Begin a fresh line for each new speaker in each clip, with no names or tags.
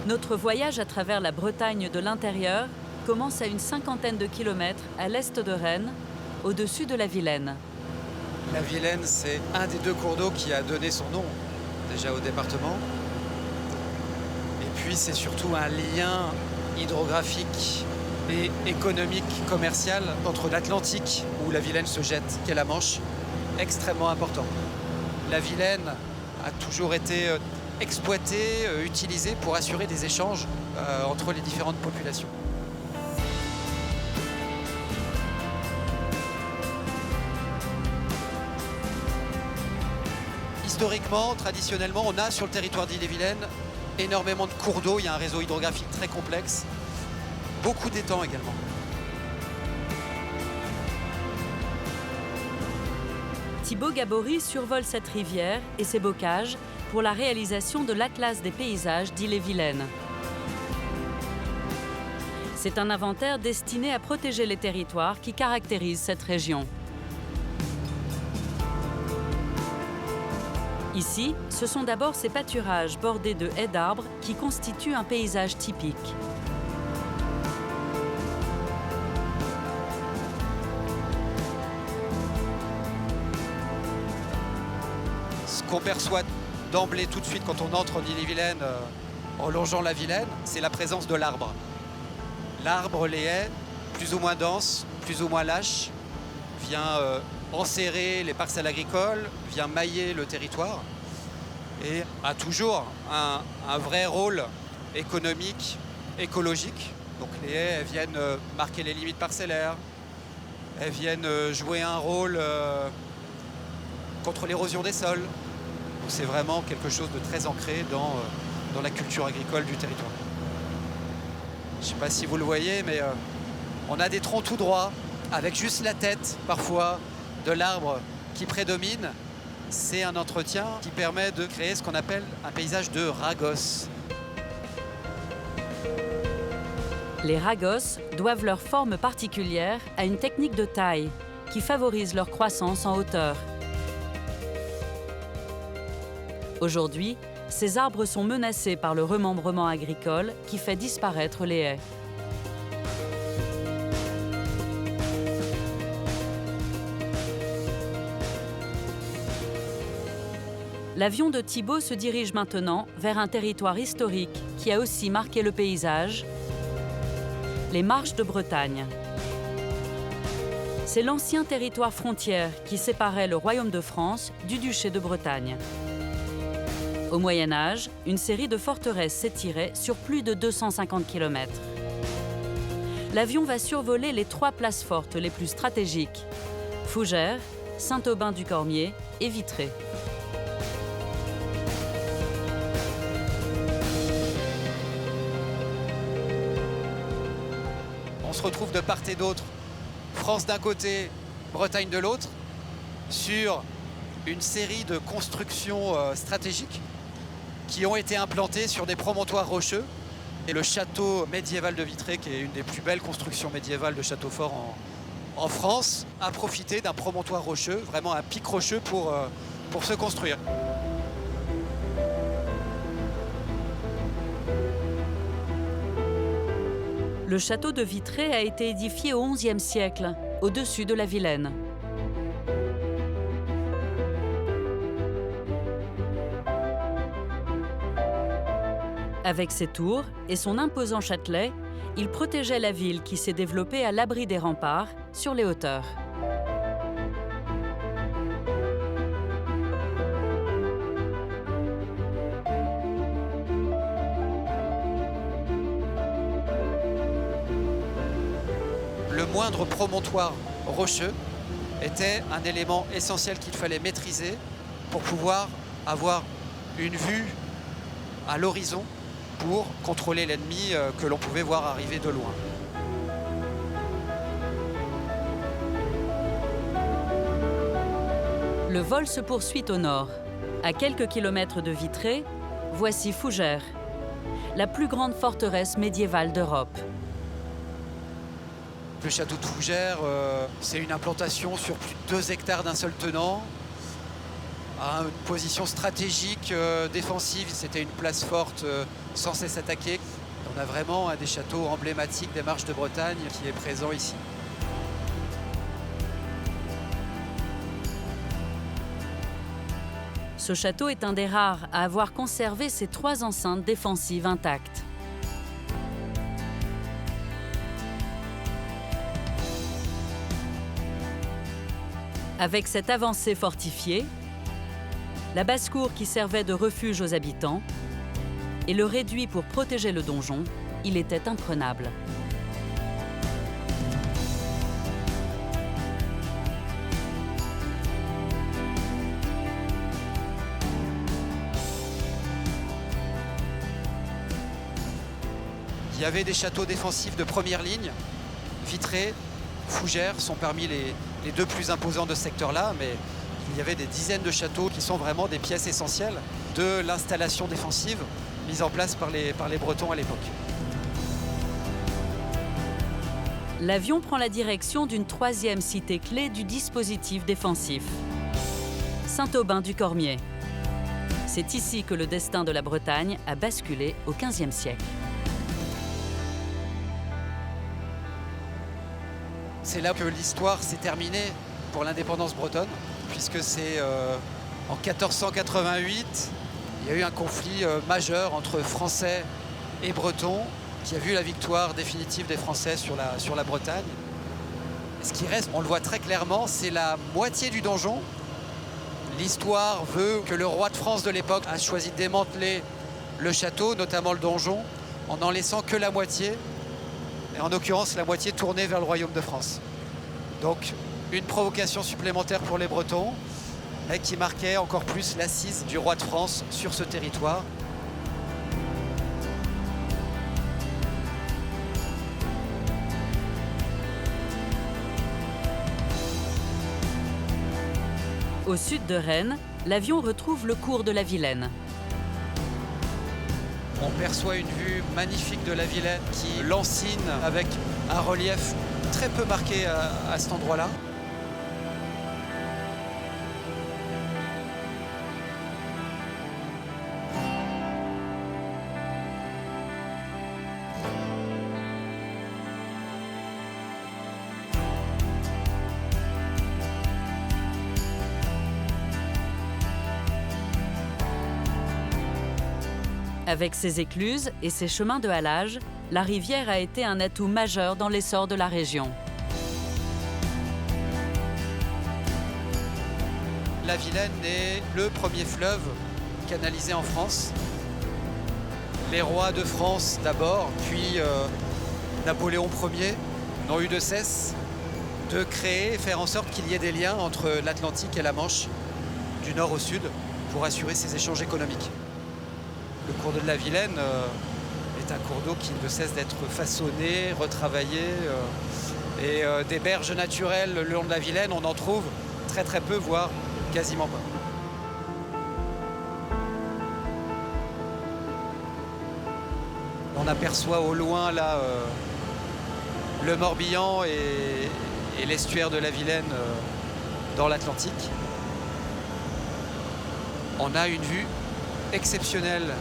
Notre voyage à travers la Bretagne de l'intérieur commence à une cinquantaine de kilomètres à l'est de Rennes, au-dessus de la Vilaine.
La Vilaine, c'est un des deux cours d'eau qui a donné son nom déjà au département. Et puis c'est surtout un lien hydrographique et économique, commercial entre l'Atlantique, où la Vilaine se jette, et la Manche, extrêmement important. La Vilaine a toujours été exploitée, utilisée pour assurer des échanges entre les différentes populations. Historiquement, traditionnellement, on a sur le territoire d'Ille-et-Vilaine énormément de cours d'eau. Il y a un réseau hydrographique très complexe. Beaucoup d'étangs également.
Thibaut Gabory survole cette rivière et ses bocages pour la réalisation de l'Atlas des paysages d'Ille-et-Vilaine. C'est un inventaire destiné à protéger les territoires qui caractérisent cette région. Ici, ce sont d'abord ces pâturages bordés de haies d'arbres qui constituent un paysage typique.
Ce qu'on perçoit d'emblée tout de suite quand on entre en Ille-et-Vilaine, en longeant la Vilaine, c'est la présence de l'arbre. L'arbre, les haies, plus ou moins denses, plus ou moins lâches, vient enserrer les parcelles agricoles, vient mailler le territoire et a toujours un vrai rôle économique, écologique. Donc les haies, elles viennent marquer les limites parcellaires, elles viennent jouer un rôle contre l'érosion des sols. Donc c'est vraiment quelque chose de très ancré dans la culture agricole du territoire. Je ne sais pas si vous le voyez, mais on a des troncs tout droits, avec juste la tête, parfois, de l'arbre qui prédomine. C'est un entretien qui permet de créer ce qu'on appelle un paysage de ragos.
Les ragos doivent leur forme particulière à une technique de taille qui favorise leur croissance en hauteur. Aujourd'hui, ces arbres sont menacés par le remembrement agricole qui fait disparaître les haies. L'avion de Thibaut se dirige maintenant vers un territoire historique qui a aussi marqué le paysage, les Marches de Bretagne. C'est l'ancien territoire frontière qui séparait le Royaume de France du duché de Bretagne. Au Moyen Âge, une série de forteresses s'étirait sur plus de 250 km. L'avion va survoler les 3 places fortes les plus stratégiques, Fougères, Saint-Aubin-du-Cormier et Vitré.
On se retrouve de part et d'autre, France d'un côté, Bretagne de l'autre, sur une série de constructions stratégiques qui ont été implantées sur des promontoires rocheux. Et le château médiéval de Vitré, qui est une des plus belles constructions médiévales de château fort en France, a profité d'un promontoire rocheux, vraiment un pic rocheux pour se construire.
Le château de Vitré a été édifié au XIe siècle, au-dessus de la Vilaine. Avec ses tours et son imposant châtelet, il protégeait la ville qui s'est développée à l'abri des remparts, sur les hauteurs.
Le moindre promontoire rocheux était un élément essentiel qu'il fallait maîtriser pour pouvoir avoir une vue à l'horizon pour contrôler l'ennemi que l'on pouvait voir arriver de loin.
Le vol se poursuit au nord. À quelques kilomètres de Vitré, voici Fougères, la plus grande forteresse médiévale d'Europe.
Le château de Fougères, c'est une implantation sur plus de 2 hectares d'un seul tenant. à une position stratégique défensive. C'était une place forte censée s'attaquer. On a vraiment un des châteaux emblématiques des Marches de Bretagne qui est présent ici.
Ce château est un des rares à avoir conservé ses 3 enceintes défensives intactes. Avec cette avancée fortifiée, la basse-cour qui servait de refuge aux habitants et le réduit pour protéger le donjon, il était imprenable.
Il y avait des châteaux défensifs de première ligne. Vitré, Fougères sont parmi les 2 plus imposants de ce secteur-là, mais il y avait des dizaines de châteaux qui sont vraiment des pièces essentielles de l'installation défensive mise en place par les Bretons à l'époque.
L'avion prend la direction d'une 3e cité clé du dispositif défensif, Saint-Aubin-du-Cormier. C'est ici que le destin de la Bretagne a basculé au XVe siècle.
C'est là que l'histoire s'est terminée pour l'indépendance bretonne, puisque c'est en 1488, il y a eu un conflit majeur entre Français et Bretons qui a vu la victoire définitive des Français sur la Bretagne. Ce qui reste, on le voit très clairement, c'est la moitié du donjon. L'histoire veut que le roi de France de l'époque a choisi de démanteler le château, notamment le donjon, en n'en laissant que la moitié. Et en l'occurrence, la moitié tournée vers le royaume de France. Donc, une provocation supplémentaire pour les Bretons, et qui marquait encore plus l'assise du roi de France sur ce territoire.
Au sud de Rennes, l'avion retrouve le cours de la Vilaine.
On perçoit une vue magnifique de la Vilaine qui l'enseigne avec un relief très peu marqué à cet endroit-là.
Avec ses écluses et ses chemins de halage, la rivière a été un atout majeur dans l'essor de la région.
La Vilaine est le premier fleuve canalisé en France. Les rois de France d'abord, puis Napoléon Ier n'ont eu de cesse de créer et faire en sorte qu'il y ait des liens entre l'Atlantique et la Manche, du nord au sud, pour assurer ces échanges économiques. Le cours d'eau de la Vilaine est un cours d'eau qui ne cesse d'être façonné, retravaillé. Et des berges naturelles le long de la Vilaine, on en trouve très très peu, voire quasiment pas. On aperçoit au loin là le Morbihan et l'estuaire de la Vilaine dans l'Atlantique. On a une vue exceptionnelle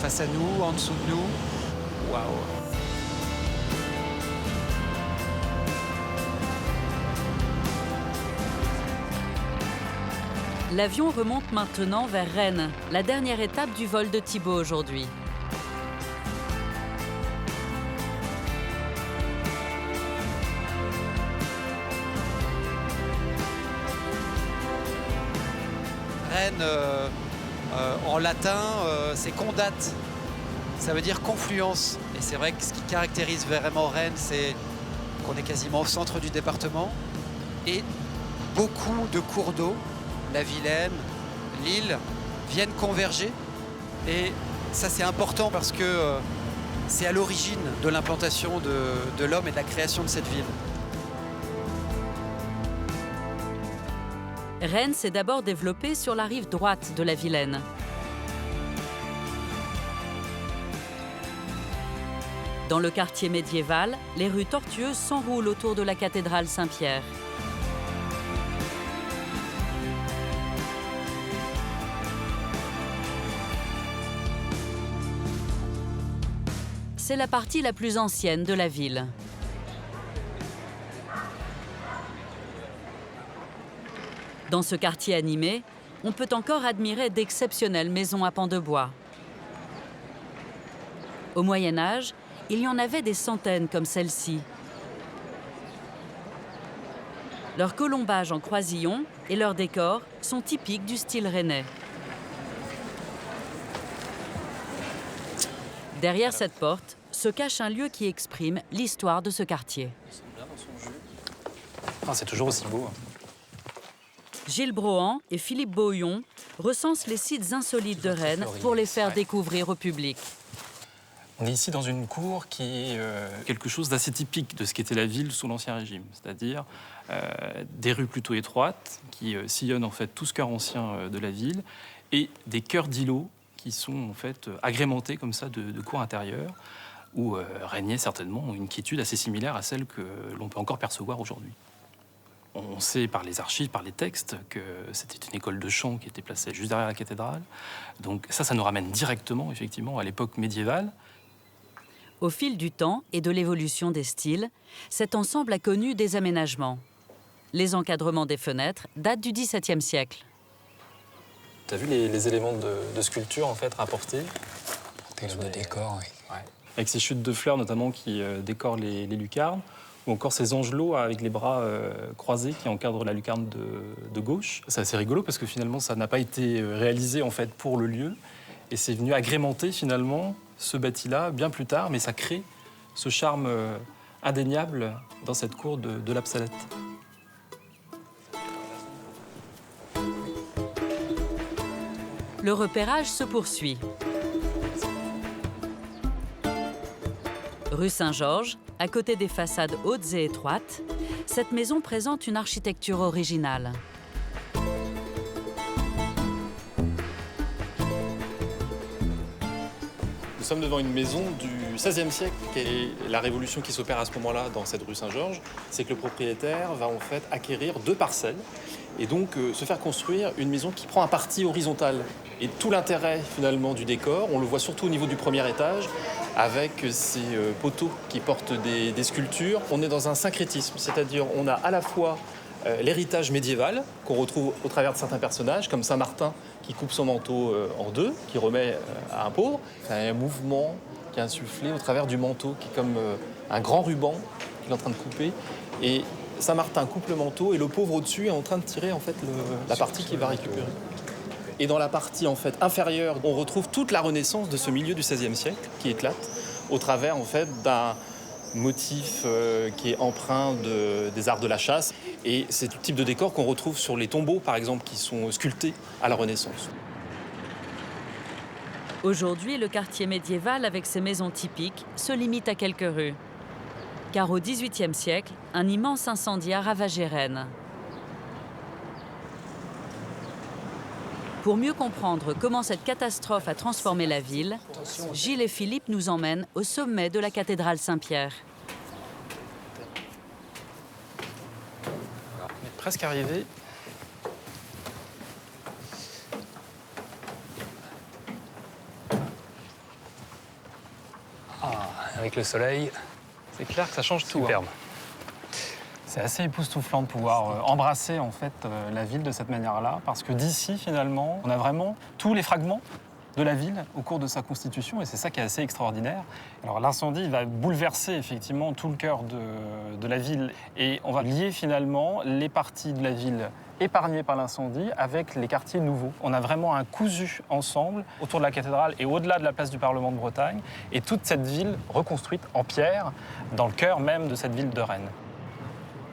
face à nous, en dessous de nous. Waouh!
L'avion remonte maintenant vers Rennes, la dernière étape du vol de Thibaut aujourd'hui.
Rennes, en latin, c'est condate. Ça veut dire confluence. Et c'est vrai que ce qui caractérise vraiment Rennes, c'est qu'on est quasiment au centre du département. Et beaucoup de cours d'eau, la Vilaine, l'Isle, viennent converger. Et ça, c'est important parce que c'est à l'origine de l'implantation de l'homme et de la création de cette ville.
Rennes s'est d'abord développée sur la rive droite de la Vilaine. Dans le quartier médiéval, les rues tortueuses s'enroulent autour de la cathédrale Saint-Pierre. c'est la partie la plus ancienne de la ville. Dans ce quartier animé, on peut encore admirer d'exceptionnelles maisons à pans de bois. Au Moyen Âge, il y en avait des centaines comme celle-ci. Leurs colombages en croisillon et leurs décors sont typiques du style rennais. Derrière cette porte se cache un lieu qui exprime l'histoire de ce quartier.
Ah, c'est toujours aussi beau.
Gilles Brohan et Philippe Beaulion recensent les sites insolites de Rennes pour les faire découvrir au public.
On est ici dans une cour qui est quelque chose d'assez typique de ce qu'était la ville sous l'Ancien Régime, c'est-à-dire des rues plutôt étroites qui sillonnent en fait tout ce cœur ancien de la ville et des cœurs d'îlots qui sont en fait agrémentés comme ça de cours intérieures où régnait certainement une quiétude assez similaire à celle que l'on peut encore percevoir aujourd'hui. On sait par les archives, par les textes, que c'était une école de chant qui était placée juste derrière la cathédrale. Donc ça nous ramène directement, effectivement, à l'époque médiévale.
Au fil du temps et de l'évolution des styles, cet ensemble a connu des aménagements. Les encadrements des fenêtres datent du XVIIe siècle.
Tu as vu les éléments de sculpture en fait rapportés?
Le décor, oui.
Ouais. Avec ces chutes de fleurs notamment qui décorent les lucarnes, ou encore ces angelots avec les bras croisés qui encadrent la lucarne de gauche. C'est assez rigolo parce que finalement ça n'a pas été réalisé en fait pour le lieu et c'est venu agrémenter finalement ce bâti-là bien plus tard, mais ça crée ce charme indéniable dans cette cour de l'Absalette.
Le repérage se poursuit. Rue Saint-Georges, à côté des façades hautes et étroites, cette maison présente une architecture originale.
Nous sommes devant une maison du XVIe siècle. Et la révolution qui s'opère à ce moment-là dans cette rue Saint-Georges, c'est que le propriétaire va en fait acquérir 2 parcelles et donc se faire construire une maison qui prend un parti horizontal. Et tout l'intérêt finalement du décor, on le voit surtout au niveau du premier étage, avec ces poteaux qui portent des sculptures. On est dans un syncrétisme, c'est-à-dire on a à la fois l'héritage médiéval qu'on retrouve au travers de certains personnages, comme Saint-Martin qui coupe son manteau en 2, qui remet à un pauvre. C'est un mouvement qui est insufflé au travers du manteau, qui est comme un grand ruban qu'il est en train de couper. Et Saint-Martin coupe le manteau et le pauvre au-dessus est en train de tirer en fait, la partie qu'il va récupérer. Et dans la partie en fait, inférieure, on retrouve toute la renaissance de ce milieu du XVIe siècle qui éclate au travers en fait, d'un motif qui est empreint des arts de la chasse. Et c'est le type de décor qu'on retrouve sur les tombeaux, par exemple, qui sont sculptés à la Renaissance.
Aujourd'hui, le quartier médiéval, avec ses maisons typiques, se limite à quelques rues. Car au XVIIIe siècle, un immense incendie a ravagé Rennes. Pour mieux comprendre comment cette catastrophe a transformé la ville, Gilles et Philippe nous emmènent au sommet de la cathédrale Saint-Pierre.
On est presque arrivé.
Ah, avec le soleil,
C'est clair que ça change tout.
superbe.
C'est assez époustouflant de pouvoir embrasser en fait, la ville de cette manière-là, parce que d'ici, finalement, on a vraiment tous les fragments de la ville au cours de sa constitution, et c'est ça qui est assez extraordinaire. Alors l'incendie va bouleverser effectivement tout le cœur de la ville, et on va lier finalement les parties de la ville épargnées par l'incendie avec les quartiers nouveaux. On a vraiment un cousu ensemble autour de la cathédrale et au-delà de la place du Parlement de Bretagne, et toute cette ville reconstruite en pierre dans le cœur même de cette ville de Rennes.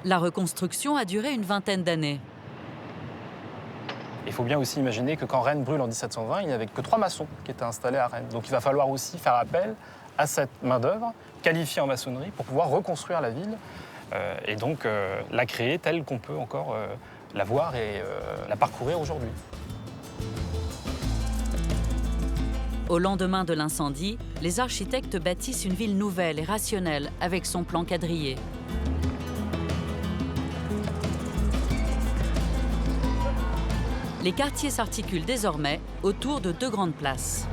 La reconstruction a duré une vingtaine d'années.
Il faut bien aussi imaginer que quand Rennes brûle en 1720, il n'y avait que 3 maçons qui étaient installés à Rennes. Donc il va falloir aussi faire appel à cette main-d'œuvre qualifiée en maçonnerie pour pouvoir reconstruire la ville et donc la créer telle qu'on peut encore la voir et la parcourir aujourd'hui.
Au lendemain de l'incendie, les architectes bâtissent une ville nouvelle et rationnelle avec son plan quadrillé. Les quartiers s'articulent désormais autour de 2 grandes places.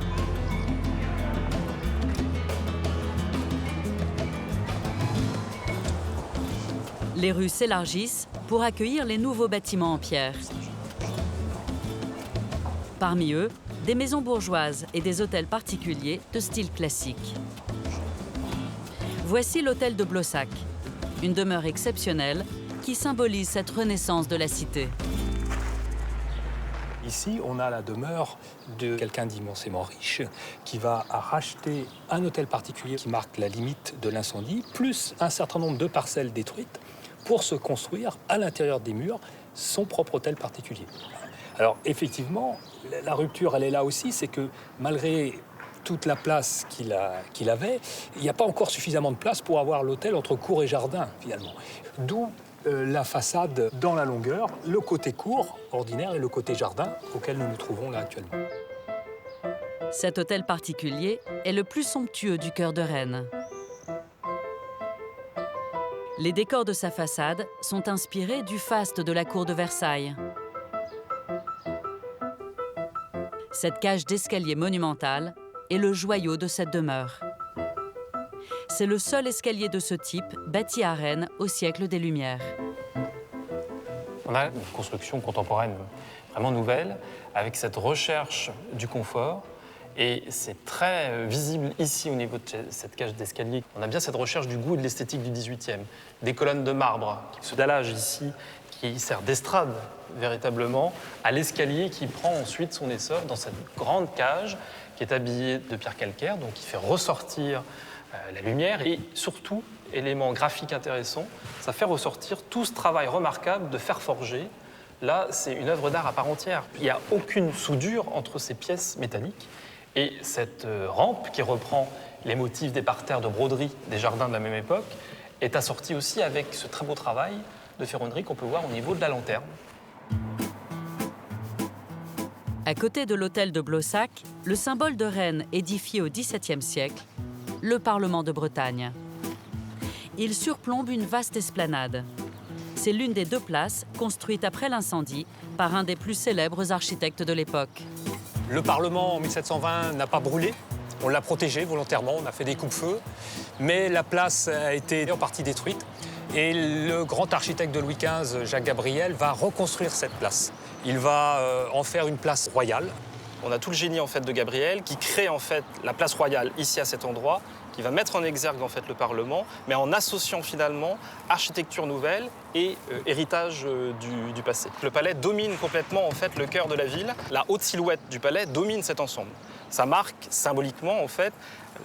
Les rues s'élargissent pour accueillir les nouveaux bâtiments en pierre. Parmi eux, des maisons bourgeoises et des hôtels particuliers de style classique. Voici l'hôtel de Blossac, une demeure exceptionnelle qui symbolise cette renaissance de la cité.
Ici, on a la demeure de quelqu'un d'immensément riche qui va racheter un hôtel particulier qui marque la limite de l'incendie, plus un certain nombre de parcelles détruites pour se construire à l'intérieur des murs son propre hôtel particulier. Alors effectivement, la rupture, elle est là aussi, c'est que malgré toute la place qu'il avait, il n'y a pas encore suffisamment de place pour avoir l'hôtel entre cour et jardin, finalement. D'où la façade dans la longueur, le côté cour ordinaire et le côté jardin auquel nous nous trouvons là actuellement.
Cet hôtel particulier est le plus somptueux du cœur de Rennes. Les décors de sa façade sont inspirés du faste de la cour de Versailles. Cette cage d'escalier monumentale est le joyau de cette demeure. C'est le seul escalier de ce type bâti à Rennes au siècle des Lumières.
On a une construction contemporaine vraiment nouvelle, avec cette recherche du confort. Et c'est très visible ici au niveau de cette cage d'escalier. On a bien cette recherche du goût et de l'esthétique du XVIIIe. Des colonnes de marbre, ce dallage ici qui sert d'estrade véritablement à l'escalier qui prend ensuite son essor dans cette grande cage qui est habillée de pierre calcaire, donc qui fait ressortir la lumière et surtout, élément graphique intéressant, ça fait ressortir tout ce travail remarquable de fer forgé. Là, c'est une œuvre d'art à part entière. Il n'y a aucune soudure entre ces pièces métalliques. Et cette rampe, qui reprend les motifs des parterres de broderie des jardins de la même époque, est assortie aussi avec ce très beau travail de ferronnerie qu'on peut voir au niveau de la lanterne.
À côté de l'hôtel de Blossac, le symbole de Rennes édifié au XVIIe siècle, le Parlement de Bretagne. Il surplombe une vaste esplanade. C'est l'une des deux places construites après l'incendie par un des plus célèbres architectes de l'époque.
Le Parlement, en 1720, n'a pas brûlé. On l'a protégé volontairement, on a fait des coupe-feu. Mais la place a été en partie détruite. Et le grand architecte de Louis XV, Jacques Gabriel, va reconstruire cette place. Il va en faire une place royale.
On a tout le génie en fait, de Gabriel qui crée en fait, la place royale ici à cet endroit, qui va mettre en exergue en fait, le Parlement, mais en associant finalement architecture nouvelle et héritage du passé. Le palais domine complètement en fait, le cœur de la ville. La haute silhouette du palais domine cet ensemble. Ça marque symboliquement en fait,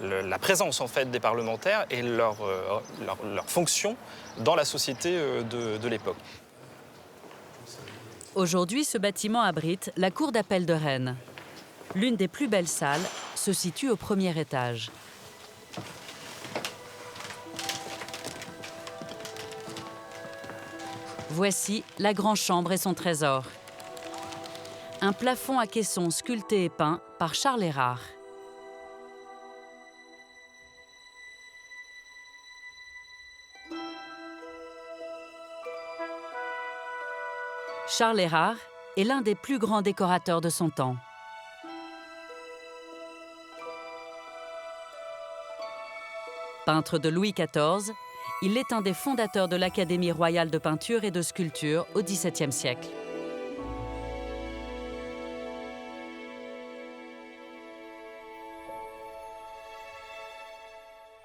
la présence en fait, des parlementaires et leur fonction dans la société de l'époque.
Aujourd'hui, ce bâtiment abrite la cour d'appel de Rennes. L'une des plus belles salles se situe au premier étage. Voici la grande chambre et son trésor. Un plafond à caissons sculpté et peint par Charles Erard. Charles Erard est l'un des plus grands décorateurs de son temps. Peintre de Louis XIV, il est un des fondateurs de l'Académie royale de peinture et de sculpture au XVIIe siècle.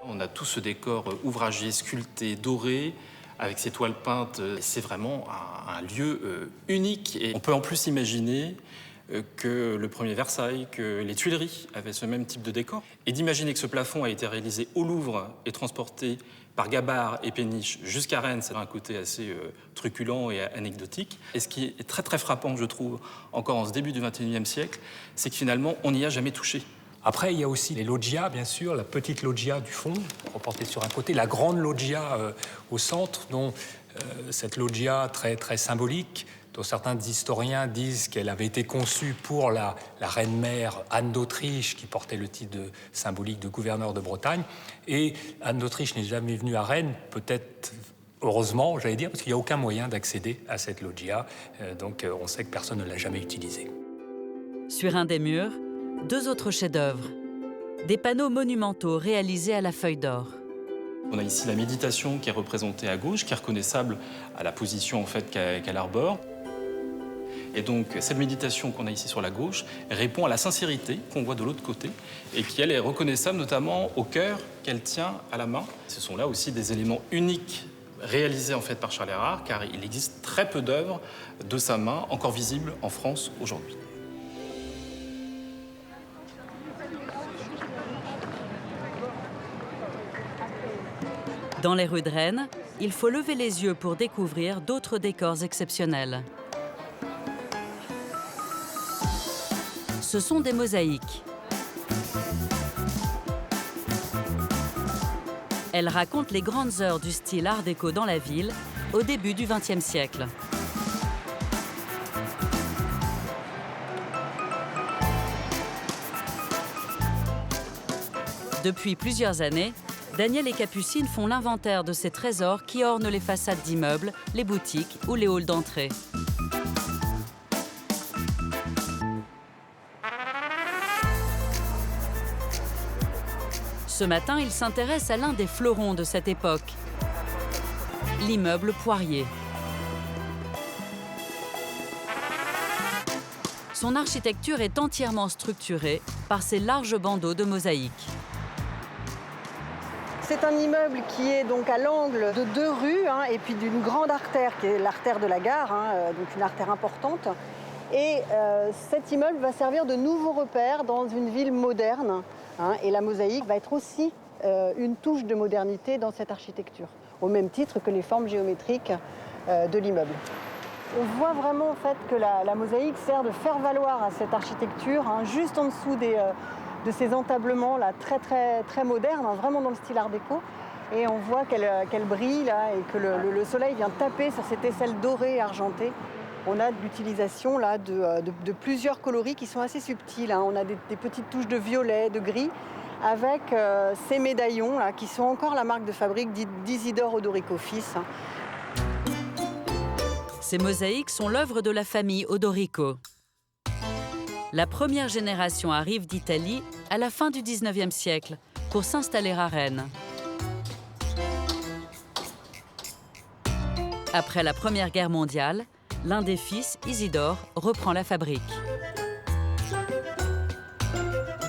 On a tout ce décor ouvragé, sculpté, doré, avec ces toiles peintes. C'est vraiment un lieu unique. Et on peut en plus imaginer que le premier Versailles, que les Tuileries avaient ce même type de décor. Et d'imaginer que ce plafond a été réalisé au Louvre et transporté par Gabard et Péniche jusqu'à Rennes, c'est un côté assez truculent et anecdotique. Et ce qui est très très frappant, je trouve, encore en ce début du XXIe siècle, c'est que finalement, on n'y a jamais touché.
Après, il y a aussi les loggias, bien sûr, la petite loggia du fond, reportée sur un côté, la grande loggia au centre, dont cette loggia très, très symbolique, dont certains historiens disent qu'elle avait été conçue pour la reine-mère Anne d'Autriche, qui portait le titre symbolique de gouverneur de Bretagne. Et Anne d'Autriche n'est jamais venue à Rennes, peut-être heureusement, j'allais dire, parce qu'il n'y a aucun moyen d'accéder à cette loggia. Donc on sait que personne ne l'a jamais utilisée.
Sur un des murs, deux autres chefs-d'œuvre. Des panneaux monumentaux réalisés à la feuille d'or.
On a ici la méditation qui est représentée à gauche, qui est reconnaissable à la position en fait qu'elle arbore. Et donc cette méditation qu'on a ici sur la gauche répond à la sincérité qu'on voit de l'autre côté et qui elle est reconnaissable notamment au cœur qu'elle tient à la main. Ce sont là aussi des éléments uniques réalisés en fait par Charles Erard, car il existe très peu d'œuvres de sa main encore visibles en France aujourd'hui.
Dans les rues de Rennes, il faut lever les yeux pour découvrir d'autres décors exceptionnels. Ce sont des mosaïques. Elles racontent les grandes heures du style art déco dans la ville au début du XXe siècle. Depuis plusieurs années, Daniel et Capucine font l'inventaire de ces trésors qui ornent les façades d'immeubles, les boutiques ou les halls d'entrée. Ce matin, ils s'intéressent à l'un des fleurons de cette époque, l'immeuble Poirier. Son architecture est entièrement structurée par ces larges bandeaux de mosaïques.
C'est un immeuble qui est donc à l'angle de 2 rues et puis d'une grande artère qui est l'artère de la gare, donc une artère importante. Et cet immeuble va servir de nouveau repère dans une ville moderne. Et la mosaïque va être aussi une touche de modernité dans cette architecture, au même titre que les formes géométriques de l'immeuble. On voit vraiment en fait que la mosaïque sert de faire valoir à cette architecture, juste en dessous de ces entablements là, très modernes, vraiment dans le style art déco. Et on voit qu'elle brille là, et que le soleil vient taper sur cette aisselle dorée et argentée. On a de l'utilisation là, de plusieurs coloris qui sont assez subtils. On a des petites touches de violet, de gris, avec ces médaillons là, qui sont encore la marque de fabrique d'Isidore Odorico fils.
Ces mosaïques sont l'œuvre de la famille Odorico. La première génération arrive d'Italie à la fin du XIXe siècle pour s'installer à Rennes. Après la Première Guerre mondiale, l'un des fils, Isidore, reprend la fabrique.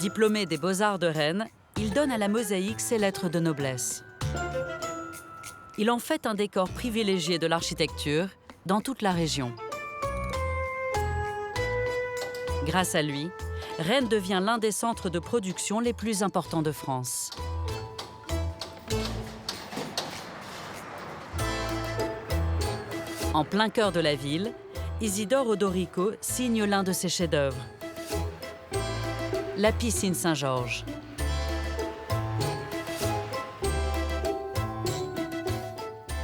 Diplômé des Beaux-Arts de Rennes, il donne à la mosaïque ses lettres de noblesse. Il en fait un décor privilégié de l'architecture dans toute la région. Grâce à lui, Rennes devient l'un des centres de production les plus importants de France. En plein cœur de la ville, Isidore Odorico signe l'un de ses chefs-d'œuvre, la piscine Saint-Georges.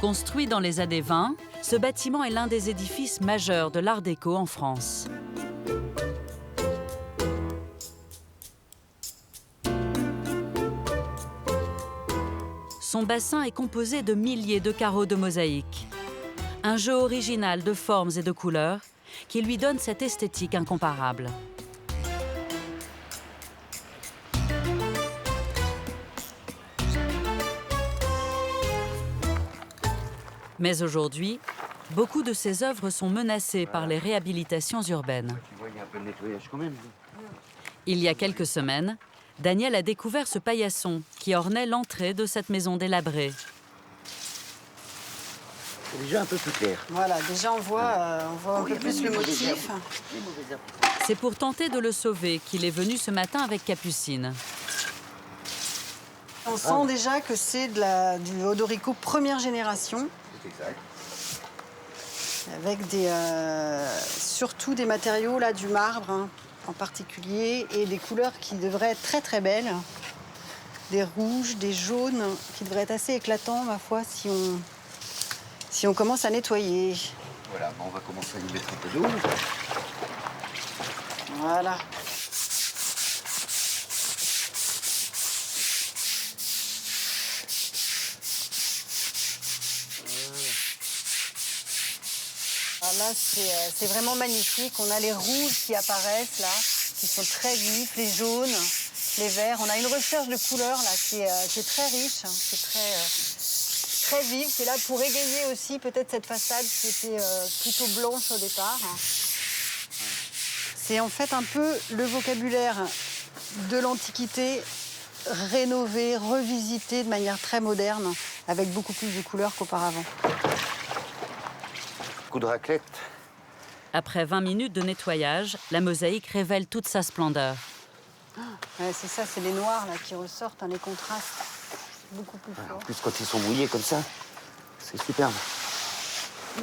Construit dans les années 20, ce bâtiment est l'un des édifices majeurs de l'art déco en France. Son bassin est composé de milliers de carreaux de mosaïque. Un jeu original de formes et de couleurs qui lui donne cette esthétique incomparable. Mais aujourd'hui, beaucoup de ses œuvres sont menacées par les réhabilitations urbaines. Il y a quelques semaines, Daniel a découvert ce paillasson qui ornait l'entrée de cette maison délabrée.
C'est déjà un peu plus clair.
Voilà, déjà on voit un peu plus le motif.
C'est pour tenter de le sauver qu'il est venu ce matin avec Capucine.
On sent déjà que c'est du Odorico première génération.
C'est exact.
Avec surtout des matériaux, là, du marbre en particulier, et des couleurs qui devraient être très très belles. Des rouges, des jaunes, qui devraient être assez éclatants, ma foi, si on commence à nettoyer.
Voilà, on va commencer à y mettre un peu d'eau.
Voilà. Là, c'est vraiment magnifique. On a les rouges qui apparaissent là, qui sont très vifs, les jaunes, les verts. On a une recherche de couleurs là qui est très riche, hein, qui est très vive. C'est là pour égayer aussi peut-être cette façade qui était plutôt blanche au départ. C'est en fait un peu le vocabulaire de l'Antiquité rénové, revisité de manière très moderne, avec beaucoup plus de couleurs qu'auparavant.
Coup de raclette.
Après 20 minutes de nettoyage, la mosaïque révèle toute sa splendeur.
Ouais, c'est ça, c'est les noirs là, qui ressortent, hein, les contrastes. C'est beaucoup plus fort.
En plus, quand ils sont mouillés comme ça, c'est superbe.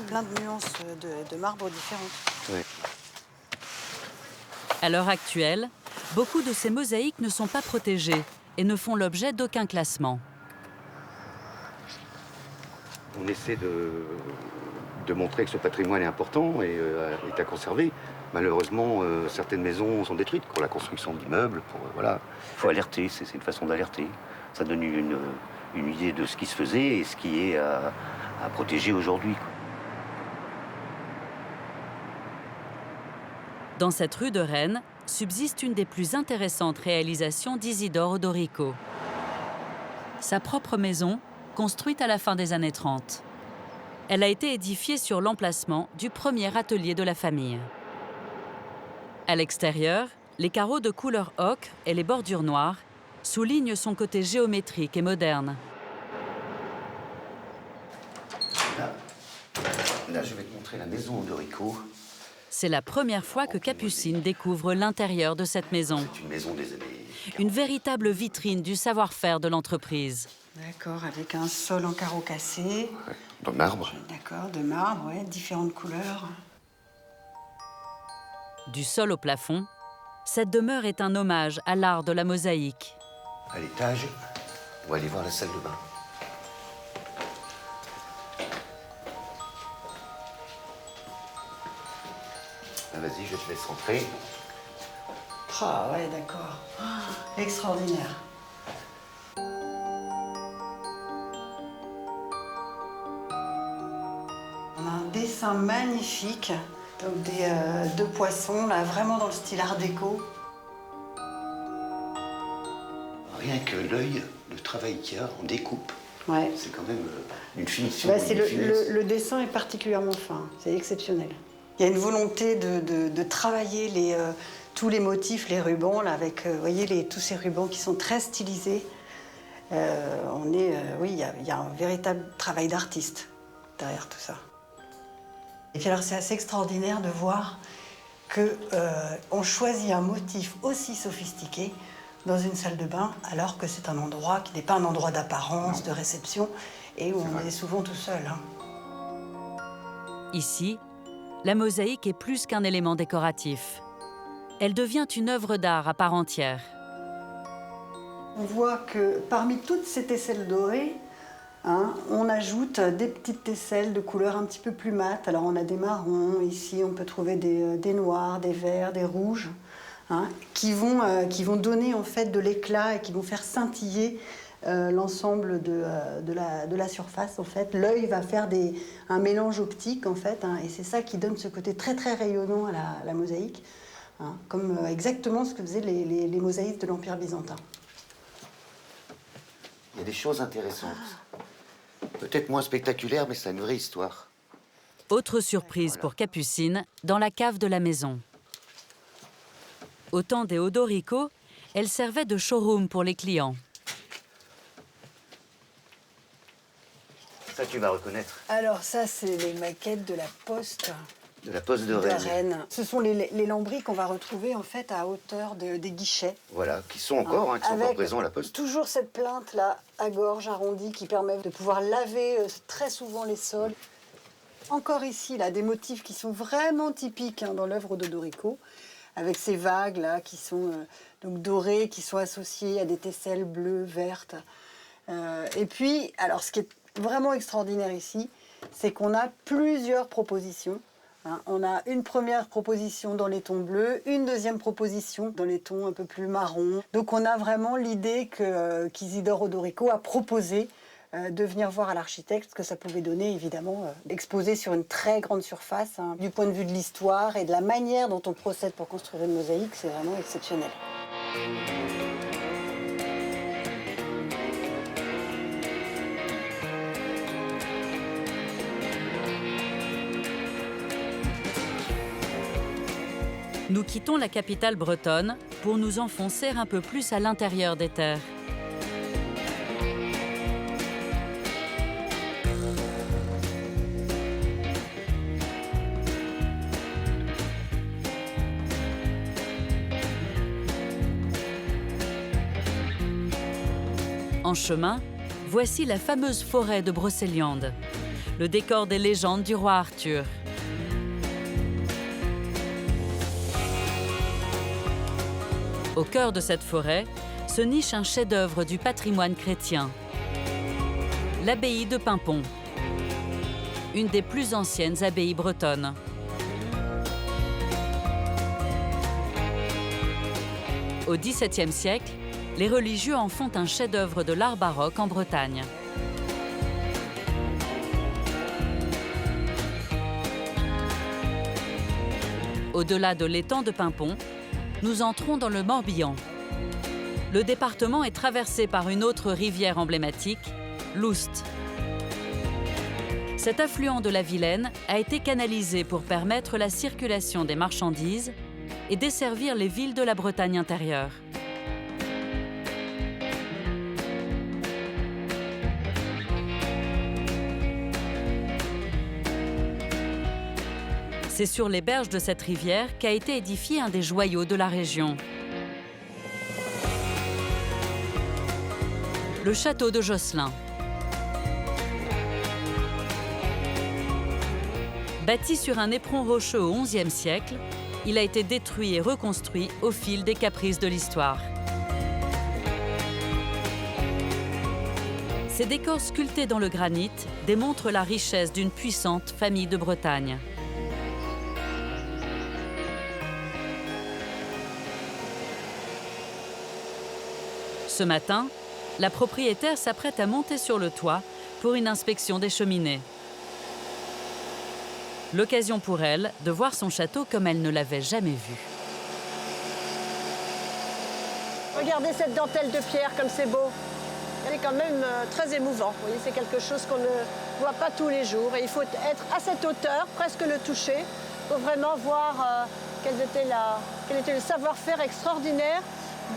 Plein de nuances de marbre différentes.
Oui.
À l'heure actuelle, beaucoup de ces mosaïques ne sont pas protégées et ne font l'objet d'aucun classement.
On essaie de montrer que ce patrimoine est important et est à conserver. Malheureusement, certaines maisons sont détruites pour la construction d'immeubles. Voilà. Il faut alerter, c'est une façon d'alerter. Ça donne une idée de ce qui se faisait et ce qui est à protéger aujourd'hui.
Dans cette rue de Rennes, subsiste une des plus intéressantes réalisations d'Isidore Odorico. Sa propre maison, construite à la fin des années 30. Elle a été édifiée sur l'emplacement du premier atelier de la famille. À l'extérieur, les carreaux de couleur ocre et les bordures noires soulignent son côté géométrique et moderne.
Là, je vais te montrer la maison Odorico.
C'est la première fois que Capucine découvre l'intérieur de cette maison.
C'est une maison des années 40.
Une véritable vitrine du savoir-faire de l'entreprise.
D'accord, avec un sol en carreau cassé.
Ouais, de marbre.
D'accord, de marbre, ouais, différentes couleurs.
Du sol au plafond, cette demeure est un hommage à l'art de la mosaïque.
À l'étage, on va aller voir la salle de bain. Ah, vas-y, je te laisse rentrer.
Ah ouais, d'accord. Extraordinaire. On a un dessin magnifique, donc deux poissons, là, vraiment dans le style art déco.
Rien que l'œil, le travail qu'il y a en découpe,
Ouais.
c'est quand même une finition.
Bah, c'est
une finesse.
le dessin est particulièrement fin, c'est exceptionnel. Il y a une volonté de travailler tous les motifs, les rubans, là, avec vous voyez, tous ces rubans qui sont très stylisés. Oui, il y a un véritable travail d'artiste derrière tout ça. Et puis alors, c'est assez extraordinaire de voir qu'on choisit un motif aussi sophistiqué dans une salle de bain, alors que c'est un endroit qui n'est pas un endroit d'apparence, de réception, et où on est souvent tout seul. Hein.
Ici, la mosaïque est plus qu'un élément décoratif. Elle devient une œuvre d'art à part entière.
On voit que parmi toutes ces tesselles dorées, hein, on ajoute des petites tesselles de couleurs un petit peu plus mates. Alors on a des marrons, ici on peut trouver des noirs, des verts, des rouges, hein, qui vont donner en fait de l'éclat et qui vont faire scintiller l'ensemble de la surface. En fait, l'œil va faire un mélange optique en fait, hein, et c'est ça qui donne ce côté très très rayonnant à la mosaïque, hein, comme exactement ce que faisaient les mosaïques de l'Empire byzantin.
Il y a des choses intéressantes. Peut-être moins spectaculaires, mais ça a une vraie histoire.
Autre surprise pour Capucine, dans la cave de la maison. Au temps des Odorico, elle servait de showroom pour les clients.
Ça, tu vas reconnaître.
Alors ça, c'est les maquettes de la poste
De la poste de
de
Rennes.
Rennes. Ce sont les lambris qu'on va retrouver en fait à hauteur des guichets.
Voilà, qui sont encore, qui sont encore
Avec
présents à la poste.
toujours cette plainte là à gorge arrondie qui permet de pouvoir laver très souvent les sols. Encore ici, là, des motifs qui sont vraiment typiques hein, dans l'œuvre d'Odorico, avec ces vagues là qui sont donc dorées, qui sont associées à des tesselles bleues, vertes. Et puis, alors ce qui est vraiment extraordinaire ici, c'est qu'on a plusieurs propositions. Hein. On a une première proposition dans les tons bleus, une deuxième proposition dans les tons un peu plus marrons. Donc on a vraiment l'idée qu'Isidore Odorico a proposé de venir voir à l'architecte ce que ça pouvait donner, évidemment, exposé sur une très grande surface. Hein. Du point de vue de l'histoire et de la manière dont on procède pour construire une mosaïque, c'est vraiment exceptionnel.
Nous quittons la capitale bretonne pour nous enfoncer un peu plus à l'intérieur des terres. En chemin, voici la fameuse forêt de Brocéliande, le décor des légendes du roi Arthur. Au cœur de cette forêt se niche un chef-d'œuvre du patrimoine chrétien, l'abbaye de Paimpont, une des plus anciennes abbayes bretonnes. Au XVIIe siècle, les religieux en font un chef-d'œuvre de l'art baroque en Bretagne. Au-delà de l'étang de Paimpont, nous entrons dans le Morbihan. Le département est traversé par une autre rivière emblématique, l'Oust. Cet affluent de la Vilaine a été canalisé pour permettre la circulation des marchandises et desservir les villes de la Bretagne intérieure. C'est sur les berges de cette rivière qu'a été édifié un des joyaux de la région. Le château de Josselin. Bâti sur un éperon rocheux au XIe siècle, il a été détruit et reconstruit au fil des caprices de l'histoire. Ces décors sculptés dans le granit démontrent la richesse d'une puissante famille de Bretagne. Ce matin, la propriétaire s'apprête à monter sur le toit pour une inspection des cheminées. L'occasion pour elle de voir son château comme elle ne l'avait jamais vu.
Regardez cette dentelle de pierre, comme c'est beau. Elle est quand même très émouvant. Vous voyez, c'est quelque chose qu'on ne voit pas tous les jours. Et il faut être à cette hauteur, presque le toucher, pour vraiment voir quel était le savoir-faire extraordinaire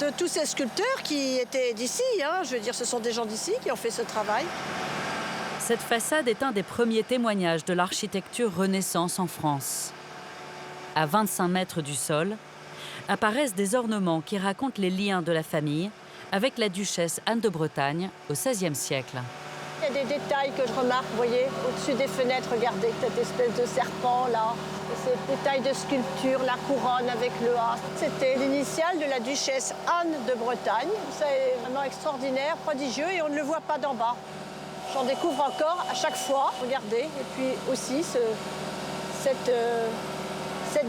de tous ces sculpteurs qui étaient d'ici. Je veux dire, ce sont des gens d'ici qui ont fait ce travail.
Cette façade est un des premiers témoignages de l'architecture Renaissance en France. À 25 mètres du sol, apparaissent des ornements qui racontent les liens de la famille avec la duchesse Anne de Bretagne au XVIe siècle.
Il y a des détails que je remarque, vous voyez, au-dessus des fenêtres, regardez cette espèce de serpent là, ces détails de sculpture, la couronne avec le A. C'était l'initiale de la duchesse Anne de Bretagne. C'est vraiment extraordinaire, prodigieux et on ne le voit pas d'en bas. J'en découvre encore à chaque fois, regardez. Et puis aussi cette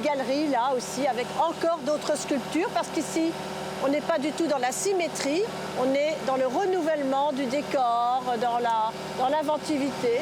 galerie là aussi avec encore d'autres sculptures parce qu'ici, on n'est pas du tout dans la symétrie, on est dans le renouvellement du décor, dans l'inventivité.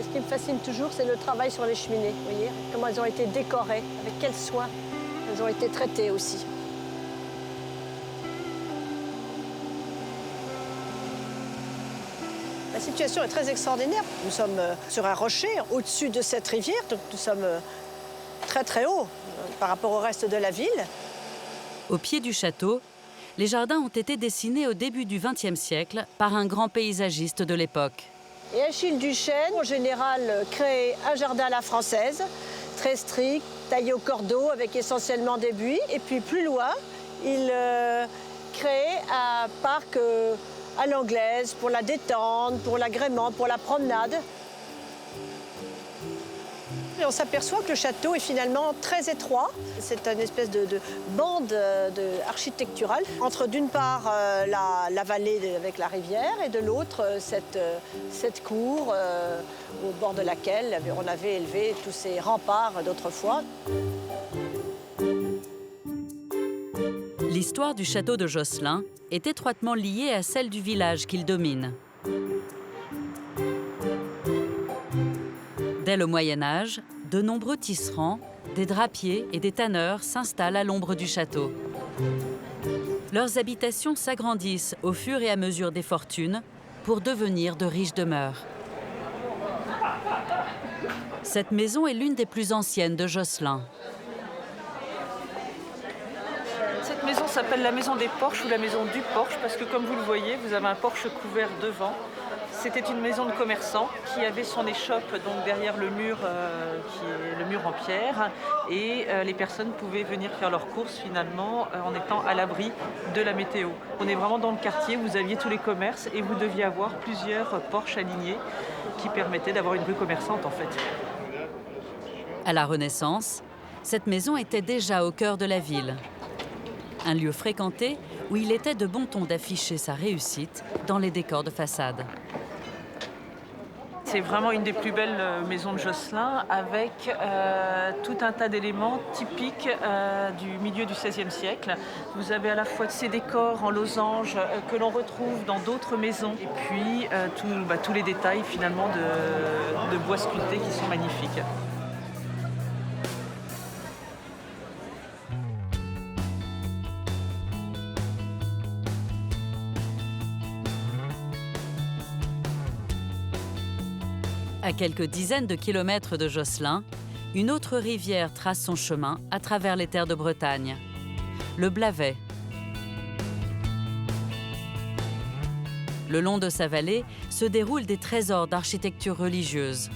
Ce qui me fascine toujours, c'est le travail sur les cheminées. Vous voyez comment elles ont été décorées, avec quel soin elles ont été traitées aussi. La situation est très extraordinaire. Nous sommes sur un rocher au-dessus de cette rivière, donc nous sommes très très haut par rapport au reste de la ville.
Au pied du château, les jardins ont été dessinés au début du XXe siècle par un grand paysagiste de l'époque.
Et Achille Duchesne, en général, crée un jardin à la française, très strict, taillé au cordeau, avec essentiellement des buis. Et puis plus loin, il crée un parc à l'anglaise pour la détente, pour l'agrément, pour la promenade. Et on s'aperçoit que le château est finalement très étroit. C'est une espèce de bande architecturale entre d'une part la vallée avec la rivière et de l'autre cette cour au bord de laquelle on avait élevé tous ces remparts d'autrefois.
L'histoire du château de Josselin est étroitement liée à celle du village qu'il domine. Dès le Moyen Âge, de nombreux tisserands, des drapiers et des tanneurs s'installent à l'ombre du château. Leurs habitations s'agrandissent au fur et à mesure des fortunes pour devenir de riches demeures. Cette maison est l'une des plus anciennes de Josselin.
Cette maison s'appelle la maison des Porches ou la maison du Porche parce que comme vous le voyez, vous avez un porche couvert devant. C'était une maison de commerçant qui avait son échoppe donc derrière le mur qui est le mur en pierre et les personnes pouvaient venir faire leurs courses finalement en étant à l'abri de la météo. On est vraiment dans le quartier, vous aviez tous les commerces et vous deviez avoir plusieurs porches alignés qui permettaient d'avoir une rue commerçante en fait.
À la Renaissance, cette maison était déjà au cœur de la ville. Un lieu fréquenté où il était de bon ton d'afficher sa réussite dans les décors de façade.
C'est vraiment une des plus belles maisons de Josselin avec tout un tas d'éléments typiques du milieu du XVIe siècle. Vous avez à la fois ces décors en losange que l'on retrouve dans d'autres maisons et puis tous les détails finalement de bois sculptés qui sont magnifiques.
À quelques dizaines de kilomètres de Josselin, une autre rivière trace son chemin à travers les terres de Bretagne, le Blavet. Le long de sa vallée se déroulent des trésors d'architecture religieuse.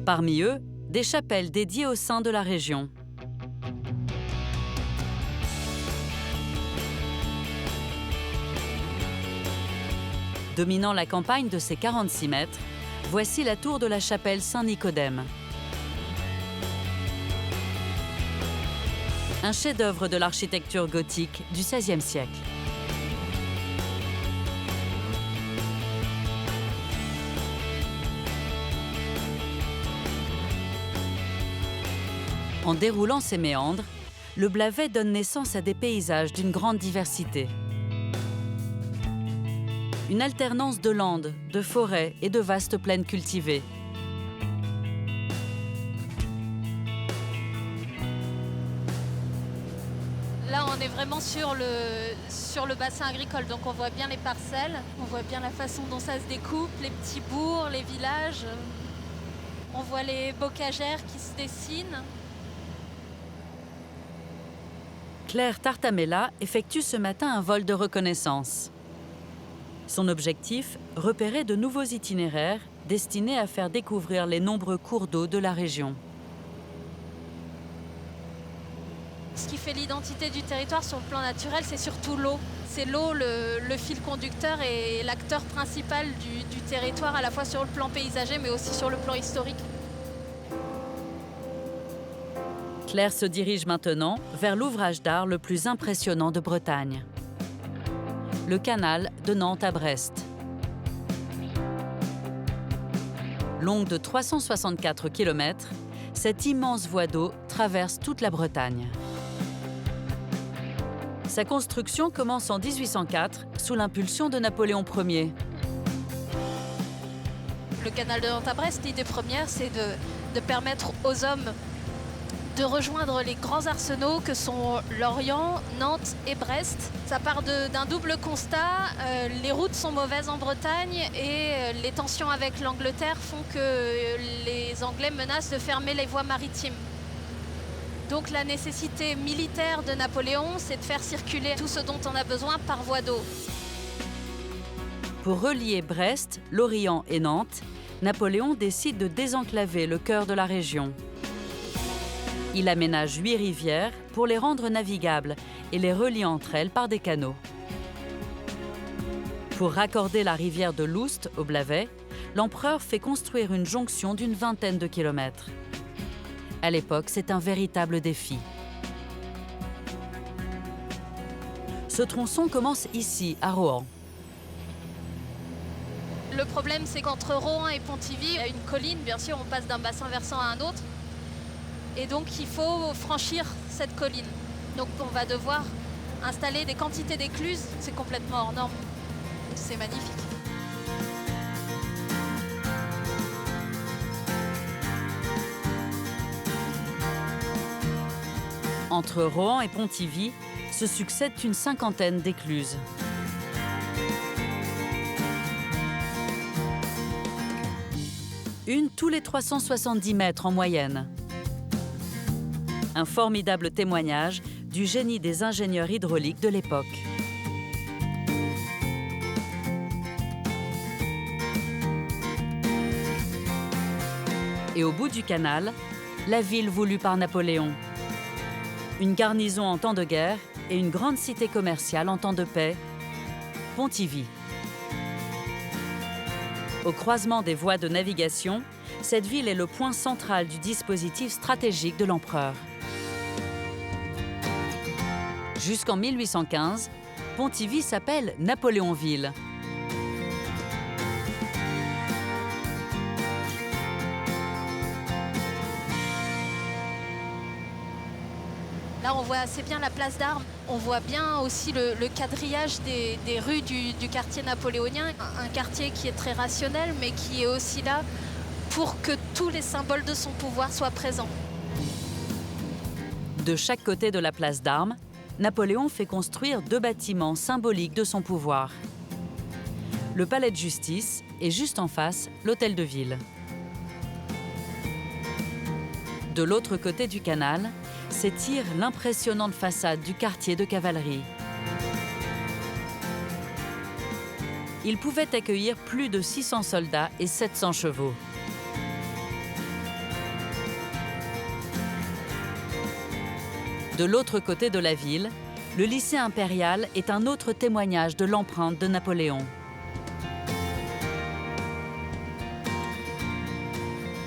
Parmi eux, des chapelles dédiées aux saints de la région. Dominant la campagne de ses 46 mètres, voici la tour de la chapelle Saint-Nicodème. Un chef-d'œuvre de l'architecture gothique du XVIe siècle. En déroulant ses méandres, le Blavet donne naissance à des paysages d'une grande diversité. Une alternance de landes, de forêts et de vastes plaines cultivées.
Là, on est vraiment sur le bassin agricole, donc on voit bien les parcelles, on voit bien la façon dont ça se découpe, les petits bourgs, les villages. On voit les bocagères qui se dessinent.
Claire Tartamella effectue ce matin un vol de reconnaissance. Son objectif, repérer de nouveaux itinéraires destinés à faire découvrir les nombreux cours d'eau de la région.
Ce qui fait l'identité du territoire sur le plan naturel, c'est surtout l'eau. C'est l'eau, le fil conducteur et l'acteur principal du territoire, à la fois sur le plan paysager, mais aussi sur le plan historique.
Claire se dirige maintenant vers l'ouvrage d'art le plus impressionnant de Bretagne. Le canal de Nantes à Brest. Longue de 364 km, cette immense voie d'eau traverse toute la Bretagne. Sa construction commence en 1804 sous l'impulsion de Napoléon Ier.
Le canal de Nantes à Brest, l'idée première, c'est de permettre aux hommes de rejoindre les grands arsenaux que sont Lorient, Nantes et Brest. Ça part d'un double constat. Les routes sont mauvaises en Bretagne et les tensions avec l'Angleterre font que les Anglais menacent de fermer les voies maritimes. Donc la nécessité militaire de Napoléon, c'est de faire circuler tout ce dont on a besoin par voie d'eau.
Pour relier Brest, Lorient et Nantes, Napoléon décide de désenclaver le cœur de la région. Il aménage 8 rivières pour les rendre navigables et les relie entre elles par des canaux. Pour raccorder la rivière de l'Oust au Blavet, l'empereur fait construire une jonction d'une vingtaine de kilomètres. À l'époque, c'est un véritable défi. Ce tronçon commence ici, à Rohan.
Le problème, c'est qu'entre Rohan et Pontivy, il y a une colline, bien sûr, on passe d'un bassin versant à un autre. Et donc il faut franchir cette colline. Donc on va devoir installer des quantités d'écluses, c'est complètement hors norme. C'est magnifique.
Entre Rohan et Pontivy se succèdent une cinquantaine d'écluses. Une tous les 370 mètres en moyenne. Un formidable témoignage du génie des ingénieurs hydrauliques de l'époque. Et au bout du canal, la ville voulue par Napoléon. Une garnison en temps de guerre et une grande cité commerciale en temps de paix, Pontivy. Au croisement des voies de navigation, cette ville est le point central du dispositif stratégique de l'empereur. Jusqu'en 1815, Pontivy s'appelle Napoléonville.
Là, on voit assez bien la place d'Armes. On voit bien aussi le quadrillage des rues du quartier napoléonien. Un quartier qui est très rationnel, mais qui est aussi là pour que tous les symboles de son pouvoir soient présents.
De chaque côté de la place d'Armes, Napoléon fait construire 2 bâtiments symboliques de son pouvoir. Le palais de justice et juste en face, l'hôtel de ville. De l'autre côté du canal, s'étire l'impressionnante façade du quartier de cavalerie. Il pouvait accueillir plus de 600 soldats et 700 chevaux. De l'autre côté de la ville, le lycée impérial est un autre témoignage de l'empreinte de Napoléon.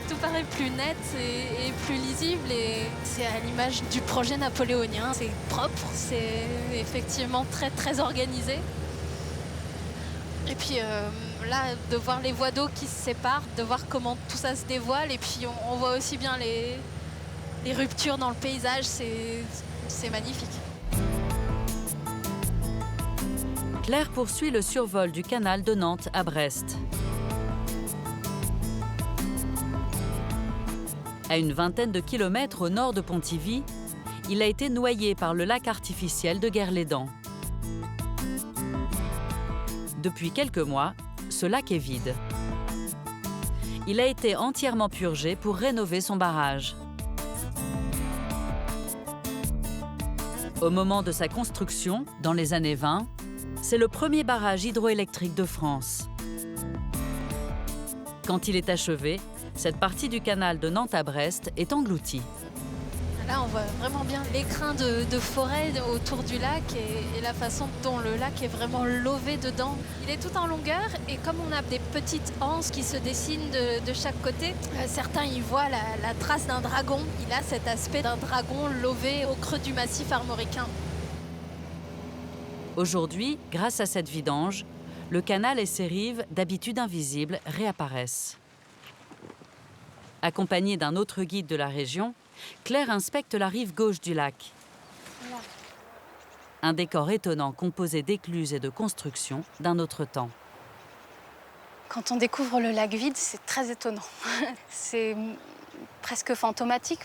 Tout paraît plus net et plus lisible et c'est à l'image du projet napoléonien. C'est propre, c'est effectivement très très organisé. Et puis là, de voir les voies d'eau qui se séparent, de voir comment tout ça se dévoile et puis on voit aussi bien les ruptures dans le paysage, c'est magnifique.
Claire poursuit le survol du canal de Nantes à Brest. À une vingtaine de kilomètres au nord de Pontivy, il a été noyé par le lac artificiel de Guerlédan. Depuis quelques mois, ce lac est vide. Il a été entièrement purgé pour rénover son barrage. Au moment de sa construction, dans les années 20, c'est le premier barrage hydroélectrique de France. Quand il est achevé, cette partie du canal de Nantes à Brest est engloutie.
Là, on voit vraiment bien l'écrin de forêt autour du lac et la façon dont le lac est vraiment lové dedans. Il est tout en longueur et comme on a des petites anses qui se dessinent de chaque côté, certains y voient la trace d'un dragon. Il a cet aspect d'un dragon lové au creux du massif armoricain.
Aujourd'hui, grâce à cette vidange, le canal et ses rives, d'habitude invisibles, réapparaissent. Accompagnée d'un autre guide de la région, Claire inspecte la rive gauche du lac. Un décor étonnant composé d'écluses et de constructions d'un autre temps.
Quand on découvre le lac vide, c'est très étonnant. C'est presque fantomatique.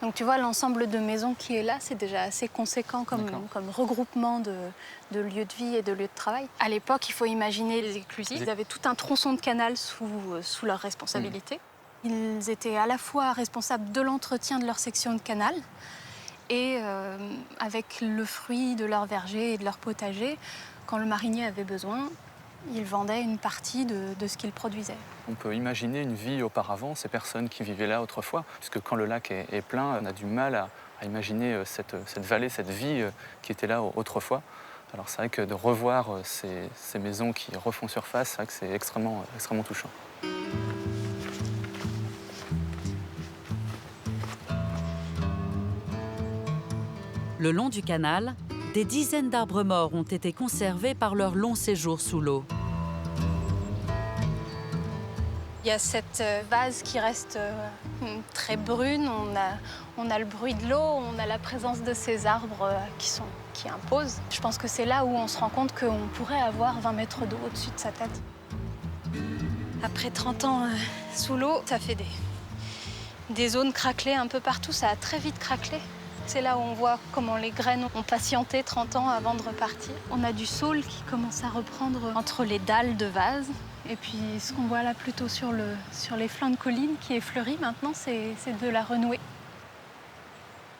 Donc tu vois, l'ensemble de maisons qui est là, c'est déjà assez conséquent comme regroupement de lieux de vie et de lieux de travail. À l'époque, il faut imaginer les éclusiers. Ils avaient tout un tronçon de canal sous leur responsabilité. Ils étaient à la fois responsables de l'entretien de leur section de canal et avec le fruit de leur verger et de leur potager, quand le marinier avait besoin, ils vendaient une partie de ce qu'ils produisaient.
On peut imaginer une vie auparavant, ces personnes qui vivaient là autrefois, puisque quand le lac est plein, on a du mal à imaginer cette vallée, cette vie qui était là autrefois. Alors c'est vrai que de revoir ces maisons qui refont surface, c'est vrai que c'est extrêmement touchant.
Le long du canal, des dizaines d'arbres morts ont été conservés par leur long séjour sous l'eau.
Il y a cette vase qui reste très brune, on a le bruit de l'eau, on a la présence de ces arbres qui imposent. Je pense que c'est là où on se rend compte qu'on pourrait avoir 20 mètres d'eau au-dessus de sa tête. Après 30 ans sous l'eau, ça fait des zones craquelées un peu partout, ça a très vite craquelé. C'est là où on voit comment les graines ont patienté 30 ans avant de repartir. On a du saule qui commence à reprendre entre les dalles de vase. Et puis ce qu'on voit là plutôt sur les flancs de colline qui est fleuri maintenant, c'est de la renouée.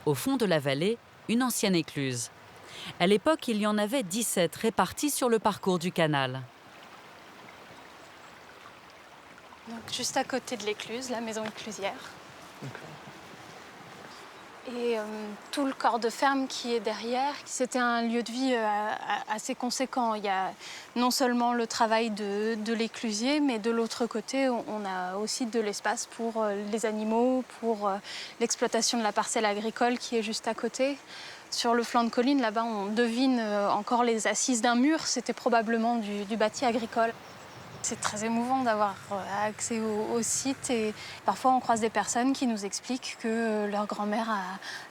Au fond de la vallée, une ancienne écluse. À l'époque, il y en avait 17 réparties sur le parcours du canal.
Donc, juste à côté de l'écluse, la maison éclusière. Et tout le corps de ferme qui est derrière, c'était un lieu de vie assez conséquent. Il y a non seulement le travail de l'éclusier, mais de l'autre côté, on a aussi de l'espace pour les animaux, pour l'exploitation de la parcelle agricole qui est juste à côté. Sur le flanc de colline, là-bas, on devine encore les assises d'un mur. C'était probablement du bâti agricole. C'est très émouvant d'avoir accès au site et parfois on croise des personnes qui nous expliquent que leur grand-mère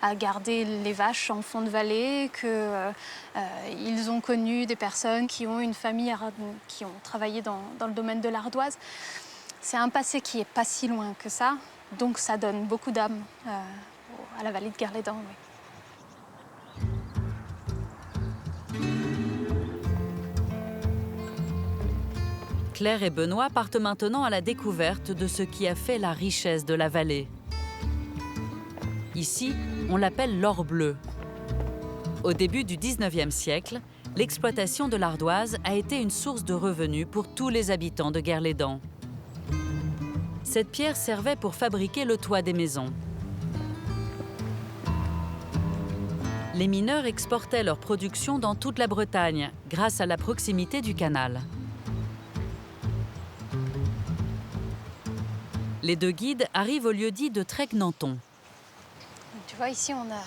a gardé les vaches en fond de vallée, qu'ils ont connu des personnes qui ont une famille qui ont travaillé dans le domaine de l'ardoise. C'est un passé qui n'est pas si loin que ça, donc ça donne beaucoup d'âme à la vallée de Guerlédan. Oui.
Claire et Benoît partent maintenant à la découverte de ce qui a fait la richesse de la vallée. Ici, on l'appelle l'or bleu. Au début du 19e siècle, l'exploitation de l'ardoise a été une source de revenus pour tous les habitants de Guerlédan. Cette pierre servait pour fabriquer le toit des maisons. Les mineurs exportaient leur production dans toute la Bretagne grâce à la proximité du canal. Les deux guides arrivent au lieu-dit de Trègues-Nanton.
Tu vois, ici, on a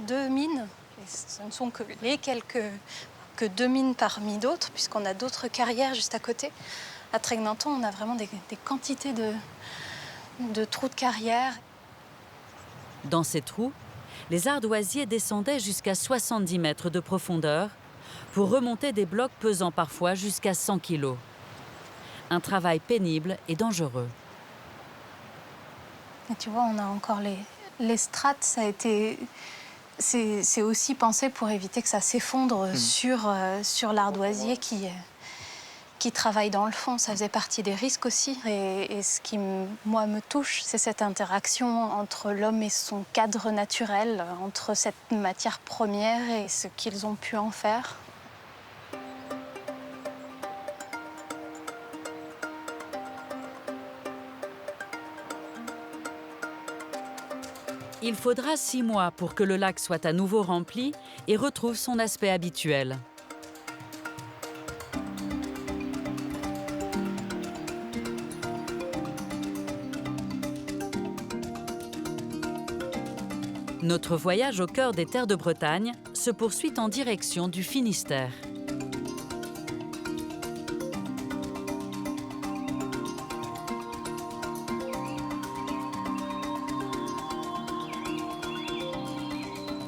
2 mines. Et ce ne sont que que 2 mines parmi d'autres, puisqu'on a d'autres carrières juste à côté. À Trègues-Nanton, on a vraiment des quantités de trous de carrière.
Dans ces trous, les ardoisiers descendaient jusqu'à 70 mètres de profondeur pour remonter des blocs pesant parfois jusqu'à 100 kilos. Un travail pénible et dangereux.
Et tu vois, on a encore les strates, c'est aussi pensé pour éviter que ça s'effondre sur l'ardoisier qui travaille dans le fond. Ça faisait partie des risques aussi. Et ce qui, moi, me touche, c'est cette interaction entre l'homme et son cadre naturel, entre cette matière première et ce qu'ils ont pu en faire.
Il faudra 6 mois pour que le lac soit à nouveau rempli et retrouve son aspect habituel. Notre voyage au cœur des terres de Bretagne se poursuit en direction du Finistère.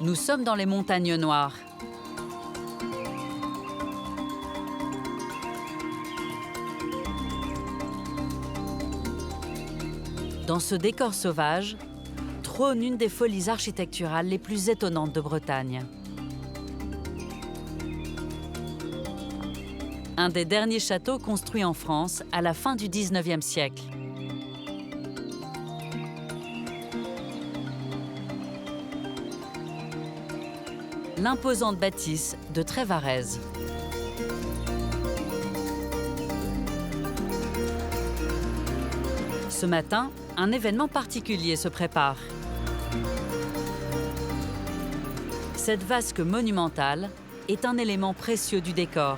Nous sommes dans les montagnes noires. Dans ce décor sauvage, trône une des folies architecturales les plus étonnantes de Bretagne. Un des derniers châteaux construits en France à la fin du 19e siècle. L'imposante bâtisse de Trévarèse. Ce matin, un événement particulier se prépare. Cette vasque monumentale est un élément précieux du décor.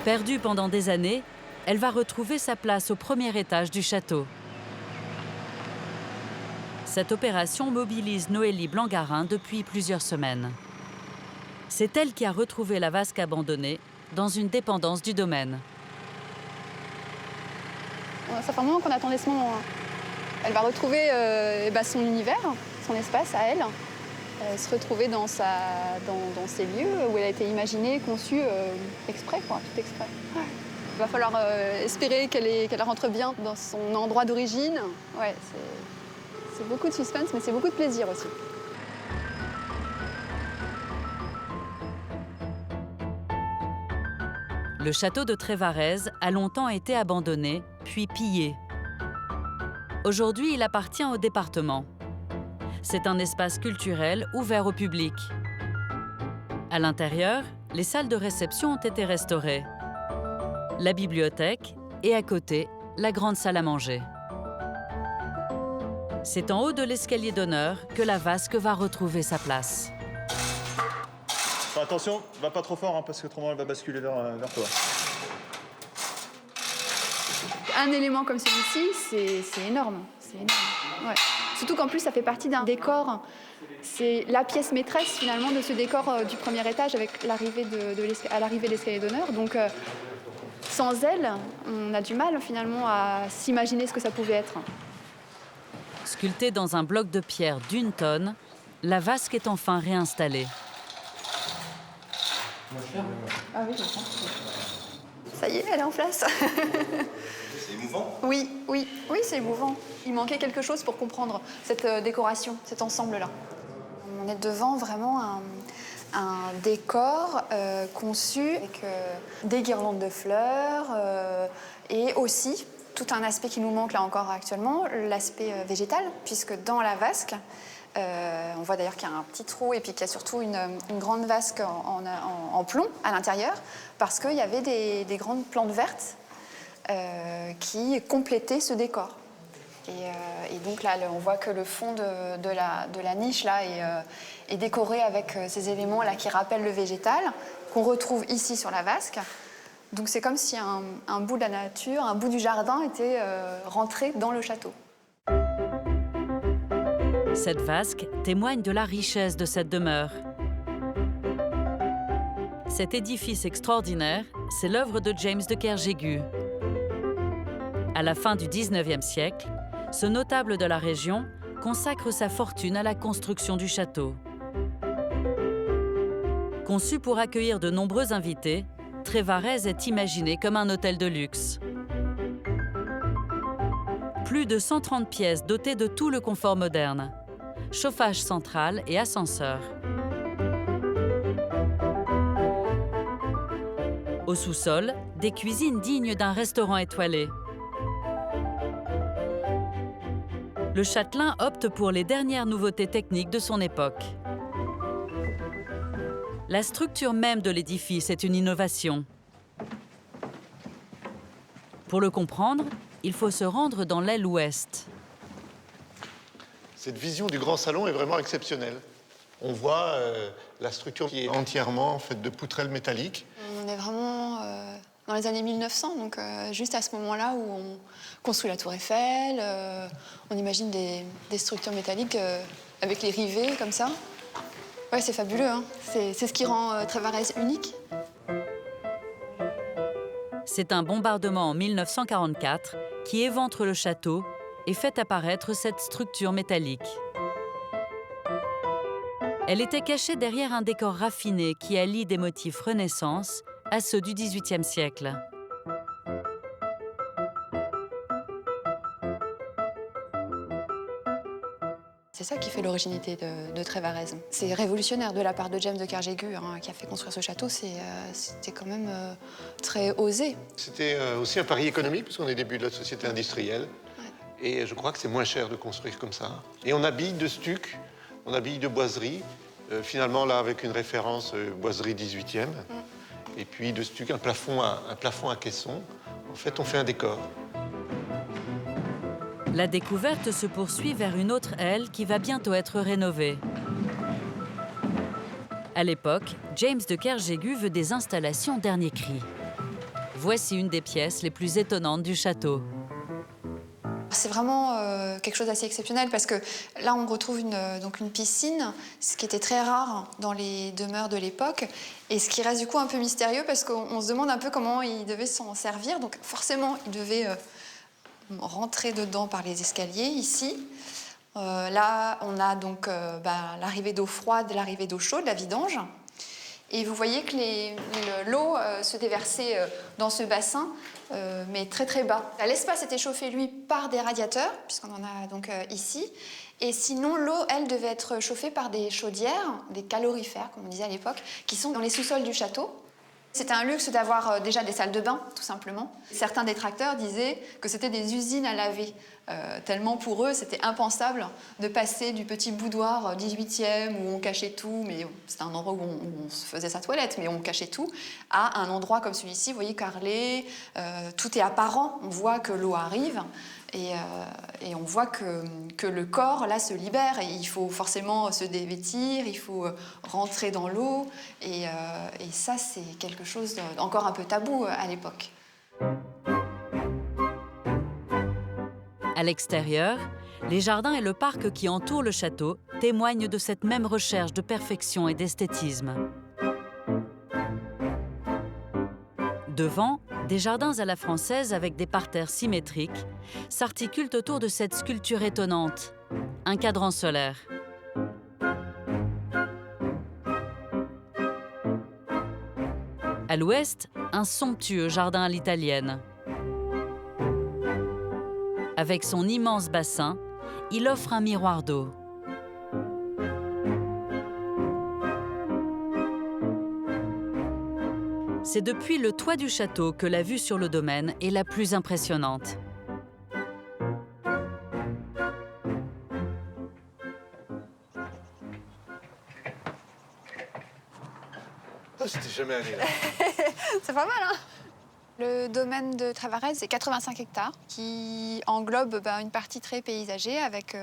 Perdue pendant des années, elle va retrouver sa place au premier étage du château. Cette opération mobilise Noélie Blangarin depuis plusieurs semaines. C'est elle qui a retrouvé la vasque abandonnée dans une dépendance du domaine.
Ça fait un moment qu'on attendait ce moment. Elle va retrouver son univers, son espace à elle, se retrouver dans ces lieux où elle a été imaginée, conçue exprès, tout exprès. Ouais. Il va falloir espérer qu'elle rentre bien dans son endroit d'origine. Ouais, c'est beaucoup de suspense, mais c'est beaucoup de plaisir aussi.
Le château de Trévarez a longtemps été abandonné, puis pillé. Aujourd'hui, il appartient au département. C'est un espace culturel ouvert au public. À l'intérieur, les salles de réception ont été restaurées. La bibliothèque et à côté, la grande salle à manger. C'est en haut de l'escalier d'honneur que la vasque va retrouver sa place.
Enfin, attention, va pas trop fort parce que autrement elle va basculer vers toi.
Un élément comme celui-ci, c'est énorme. C'est énorme. Ouais. Surtout qu'en plus, ça fait partie d'un décor. C'est la pièce maîtresse, finalement, de ce décor du premier étage avec l'arrivée à l'arrivée de l'escalier d'honneur. Donc, sans elle, on a du mal, finalement, à s'imaginer ce que ça pouvait être.
Sculptée dans un bloc de pierre d'1 tonne, la vasque est enfin réinstallée.
Ah oui, je pense. Ça y est, elle est en place.
C'est émouvant?
Oui, c'est émouvant. Il manquait quelque chose pour comprendre cette décoration, cet ensemble-là. On est devant vraiment un décor conçu avec des guirlandes de fleurs et aussi tout un aspect qui nous manque là encore actuellement, l'aspect végétal, puisque dans la vasque, on voit d'ailleurs qu'il y a un petit trou et puis qu'il y a surtout une grande vasque en plomb à l'intérieur, parce qu'il y avait des grandes plantes vertes qui complétaient ce décor. Et donc là, on voit que le fond de la niche là, est décoré avec ces éléments là, qui rappellent le végétal, qu'on retrouve ici sur la vasque. Donc c'est comme si un bout de la nature, un bout du jardin était rentré dans le château.
Cette vasque témoigne de la richesse de cette demeure. Cet édifice extraordinaire, c'est l'œuvre de James de Kerjégu. À la fin du XIXe siècle, ce notable de la région consacre sa fortune à la construction du château. Conçu pour accueillir de nombreux invités, Trévarez est imaginé comme un hôtel de luxe. Plus de 130 pièces dotées de tout le confort moderne. Chauffage central et ascenseur. Au sous-sol, des cuisines dignes d'un restaurant étoilé. Le châtelain opte pour les dernières nouveautés techniques de son époque. La structure même de l'édifice est une innovation. Pour le comprendre, il faut se rendre dans l'aile ouest.
Cette vision du grand salon est vraiment exceptionnelle. On voit la structure qui est entièrement faite de poutrelles métalliques.
On est vraiment dans les années 1900, donc juste à ce moment-là où on construit la Tour Eiffel, on imagine des structures métalliques avec les rivets comme ça. Ouais, c'est fabuleux, hein. C'est ce qui rend Trévarez unique.
C'est un bombardement en 1944 qui éventre le château et fait apparaître cette structure métallique. Elle était cachée derrière un décor raffiné qui allie des motifs Renaissance à ceux du XVIIIe siècle.
C'est ça qui fait l'originalité de Trévarez. C'est révolutionnaire de la part de James de Kerjégu, qui a fait construire ce château. C'était quand même très osé.
C'était aussi un pari économique, puisqu'on est au début de la société industrielle. Ouais. Et je crois que c'est moins cher de construire comme ça. Et on habille de stuc, on habille de boiserie, finalement là avec une référence boiserie 18e. Et puis de stuc, un plafond à caisson. En fait, on fait un décor.
La découverte se poursuit vers une autre aile qui va bientôt être rénovée. À l'époque, James de Kerjégu veut des installations dernier cri. Voici une des pièces les plus étonnantes du château.
C'est vraiment quelque chose d'assez exceptionnel parce que là, on retrouve une piscine, ce qui était très rare dans les demeures de l'époque et ce qui reste du coup un peu mystérieux parce qu'on se demande un peu comment il devait s'en servir. Donc forcément, il devait
rentrer dedans par les escaliers, ici. Là, on a donc l'arrivée d'eau froide, l'arrivée d'eau chaude, la vidange. Et vous voyez que l'eau se déversait dans ce bassin, mais très très bas. L'espace était chauffé, lui, par des radiateurs, puisqu'on en a donc ici. Et sinon, l'eau, elle, devait être chauffée par des chaudières, des calorifères, comme on disait à l'époque, qui sont dans les sous-sols du château. C'était un luxe d'avoir déjà des salles de bain, tout simplement. Certains détracteurs disaient que c'était des usines à laver. Tellement pour eux, c'était impensable de passer du petit boudoir 18e où on cachait tout, mais c'était un endroit où on se faisait sa toilette, mais on cachait tout, à un endroit comme celui-ci, vous voyez, carrelé, tout est apparent, on voit que l'eau arrive. Et on voit que le corps, là, se libère. Et il faut forcément se dévêtir, il faut rentrer dans l'eau. Et ça, c'est quelque chose d'encore un peu tabou à l'époque.
À l'extérieur, les jardins et le parc qui entourent le château témoignent de cette même recherche de perfection et d'esthétisme. Devant, des jardins à la française avec des parterres symétriques s'articulent autour de cette sculpture étonnante, un cadran solaire. À l'ouest, un somptueux jardin à l'italienne. Avec son immense bassin, il offre un miroir d'eau. C'est depuis le toit du château que la vue sur le domaine est la plus impressionnante.
Ah, j'étais jamais allé là.
C'est pas mal, hein? Le domaine de Travarez, c'est 85 hectares qui englobe une partie très paysagée avec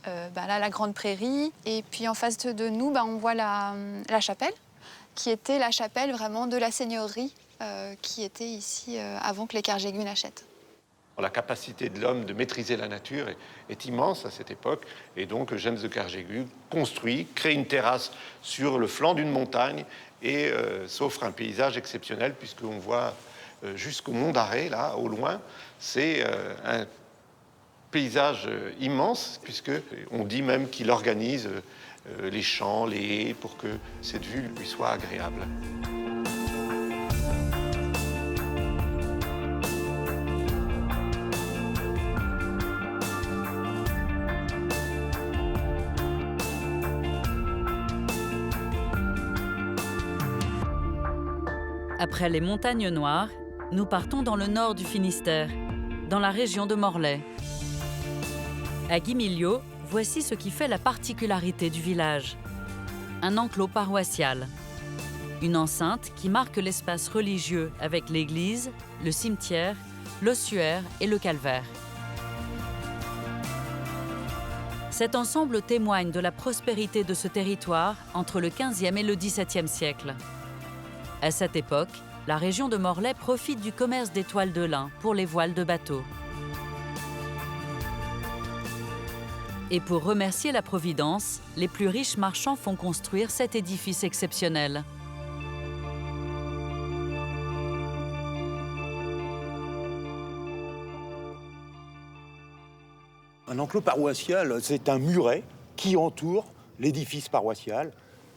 là, la grande prairie. Et puis en face de nous, on voit la chapelle, qui était la chapelle vraiment de la seigneurie qui était ici avant que les Kerjégu n'achètent.
La capacité de l'homme de maîtriser la nature est immense à cette époque. Et donc, James de Kerjégu construit, crée une terrasse sur le flanc d'une montagne et s'offre un paysage exceptionnel puisqu'on voit jusqu'au Mont d'Arrée, là, au loin. C'est un paysage immense puisqu'on dit même qu'il organise les champs, les haies pour que cette vue lui soit agréable.
Après les montagnes noires, nous partons dans le nord du Finistère, dans la région de Morlaix. À Guimiliau, voici ce qui fait la particularité du village. Un enclos paroissial. Une enceinte qui marque l'espace religieux avec l'église, le cimetière, l'ossuaire et le calvaire. Cet ensemble témoigne de la prospérité de ce territoire entre le XVe et le XVIIe siècle. À cette époque, la région de Morlaix profite du commerce des toiles de lin pour les voiles de bateaux. Et pour remercier la Providence, les plus riches marchands font construire cet édifice exceptionnel.
Un enclos paroissial, c'est un muret qui entoure l'édifice paroissial.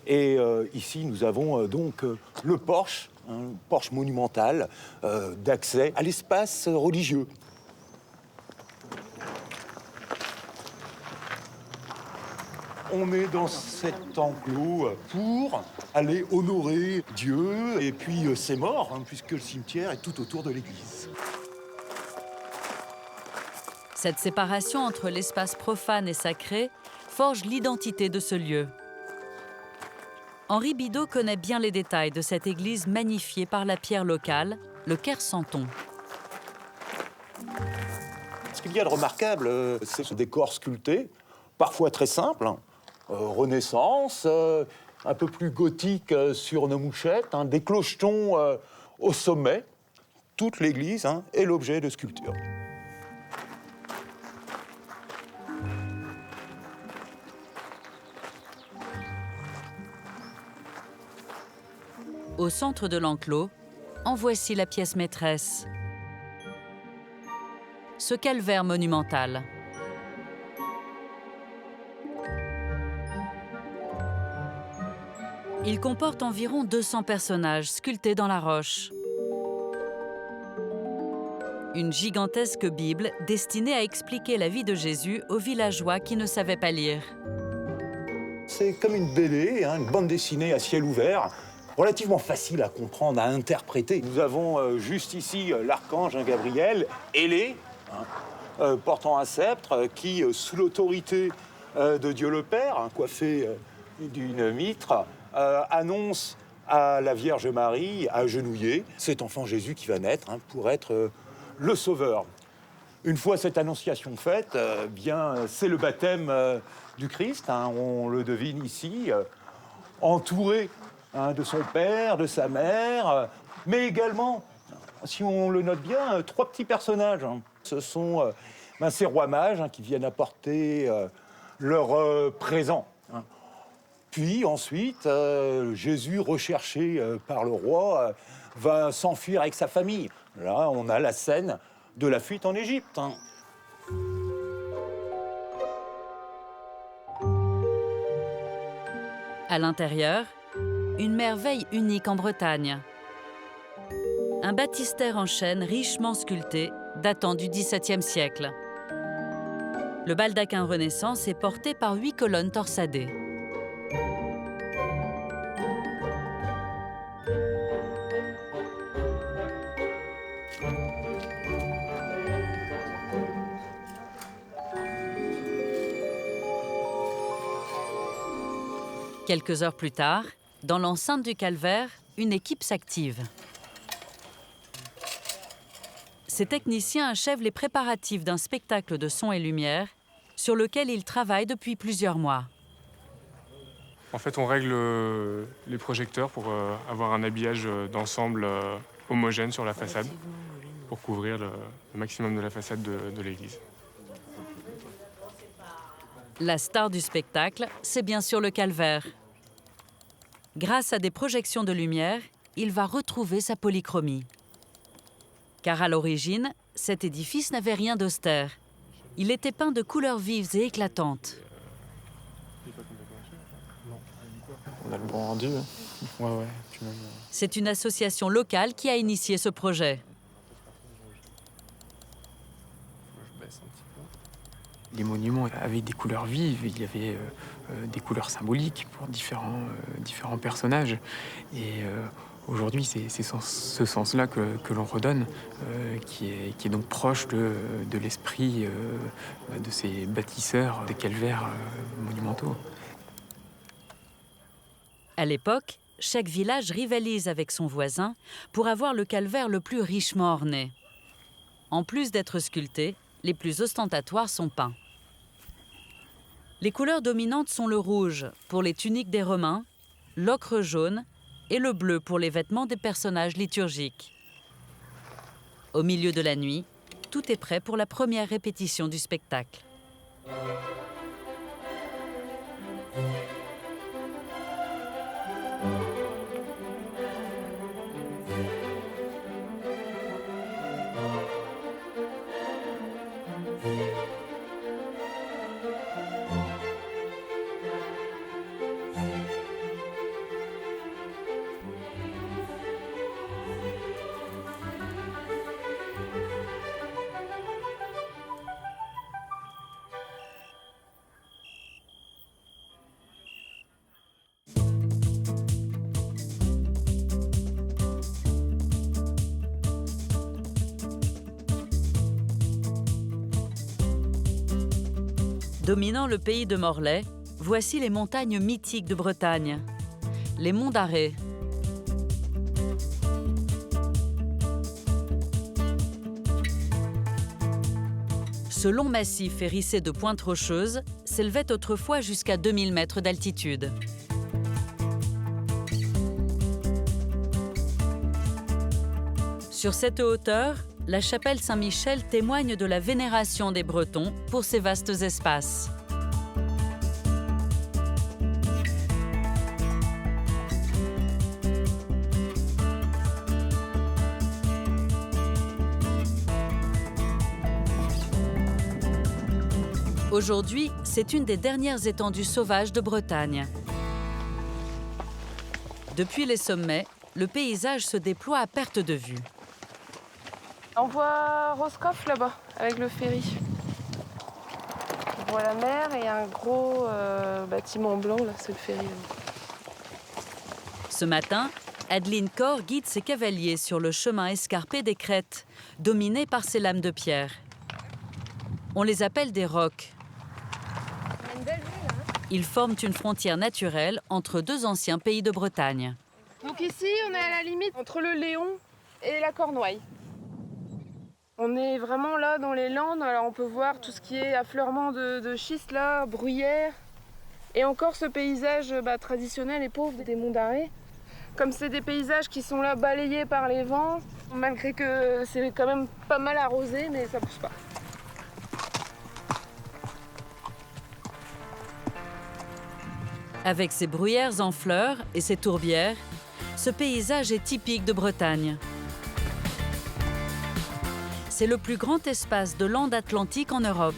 Et ici, nous avons donc le porche, un porche monumental d'accès à l'espace religieux. On est dans cet enclos pour aller honorer Dieu et puis ses morts, puisque le cimetière est tout autour de l'église.
Cette séparation entre l'espace profane et sacré forge l'identité de ce lieu. Henri Bidault connaît bien les détails de cette église magnifiée par la pierre locale, le Kersanton.
Ce qu'il y a de remarquable, c'est ce décor sculpté, parfois très simple, Renaissance, un peu plus gothique sur nos mouchettes, des clochetons au sommet. Toute l'église est l'objet de sculpture.
Au centre de l'enclos, en voici la pièce maîtresse. ce calvaire monumental. Il comporte environ 200 personnages sculptés dans la roche. Une gigantesque Bible destinée à expliquer la vie de Jésus aux villageois qui ne savaient pas lire.
C'est comme une BD, une bande dessinée à ciel ouvert, relativement facile à comprendre, à interpréter. Nous avons juste ici l'archange Gabriel, ailé, portant un sceptre, qui, sous l'autorité de Dieu le Père, coiffé d'une mitre, annonce à la Vierge Marie, agenouillée, cet enfant Jésus qui va naître pour être le Sauveur. Une fois cette annonciation faite, c'est le baptême du Christ, on le devine ici, entouré de son père, de sa mère, mais également, si on le note bien, 3 petits personnages. Ce sont ces rois mages qui viennent apporter leur présent. Puis ensuite, Jésus, recherché par le roi, va s'enfuir avec sa famille. Là, on a la scène de la fuite en Égypte.
À l'intérieur, une merveille unique en Bretagne. Un baptistère en chêne richement sculpté, datant du XVIIe siècle. Le baldaquin Renaissance est porté par 8 colonnes torsadées. Quelques heures plus tard, dans l'enceinte du calvaire, une équipe s'active. Ces techniciens achèvent les préparatifs d'un spectacle de son et lumière sur lequel ils travaillent depuis plusieurs mois.
En fait, on règle les projecteurs pour avoir un habillage d'ensemble homogène sur la façade pour couvrir le maximum de la façade de l'église.
La star du spectacle, c'est bien sûr le calvaire. Grâce à des projections de lumière, il va retrouver sa polychromie. Car à l'origine, cet édifice n'avait rien d'austère. Il était peint de couleurs vives et éclatantes.
On a le bon rendu. Ouais. Puis même,
C'est une association locale qui a initié ce projet.
Les monuments avaient des couleurs vives, il y avait des couleurs symboliques pour différents personnages. Et aujourd'hui, c'est ce sens-là que l'on redonne, qui est donc proche de l'esprit de ces bâtisseurs des calvaires monumentaux.
À l'époque, chaque village rivalise avec son voisin pour avoir le calvaire le plus richement orné. En plus d'être sculpté, les plus ostentatoires sont peints. Les couleurs dominantes sont le rouge pour les tuniques des Romains, l'ocre jaune et le bleu pour les vêtements des personnages liturgiques. Au milieu de la nuit, tout est prêt pour la première répétition du spectacle. Dominant le pays de Morlaix, voici les montagnes mythiques de Bretagne, les monts d'Arrée. Ce long massif hérissé de pointes rocheuses s'élevait autrefois jusqu'à 2000 mètres d'altitude. Sur cette hauteur, la chapelle Saint-Michel témoigne de la vénération des Bretons pour ces vastes espaces. Aujourd'hui, c'est une des dernières étendues sauvages de Bretagne. Depuis les sommets, le paysage se déploie à perte de vue.
On voit Roscoff là-bas, avec le ferry. On voit la mer et un gros bâtiment blanc, là, c'est le ferry.
Ce matin, Adeline Corr guide ses cavaliers sur le chemin escarpé des crêtes, dominé par ces lames de pierre. On les appelle des rocs. Ils forment une frontière naturelle entre deux anciens pays de Bretagne.
Donc ici, on est à la limite entre le Léon et la Cornouaille. On est vraiment là dans les Landes, alors on peut voir tout ce qui est affleurement de schiste là, bruyère. Et encore ce paysage traditionnel et pauvre des Monts d'Arrée. Comme c'est des paysages qui sont là balayés par les vents, malgré que c'est quand même pas mal arrosé, mais ça pousse pas.
Avec ses bruyères en fleurs et ses tourbières, ce paysage est typique de Bretagne. C'est le plus grand espace de lande atlantique en Europe.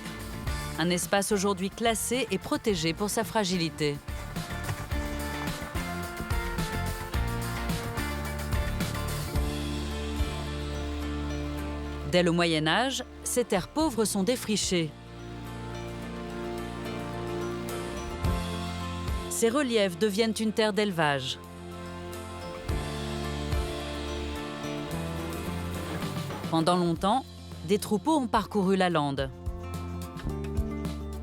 Un espace aujourd'hui classé et protégé pour sa fragilité. Dès le Moyen Âge, ces terres pauvres sont défrichées. Ces reliefs deviennent une terre d'élevage. Pendant longtemps, des troupeaux ont parcouru la lande.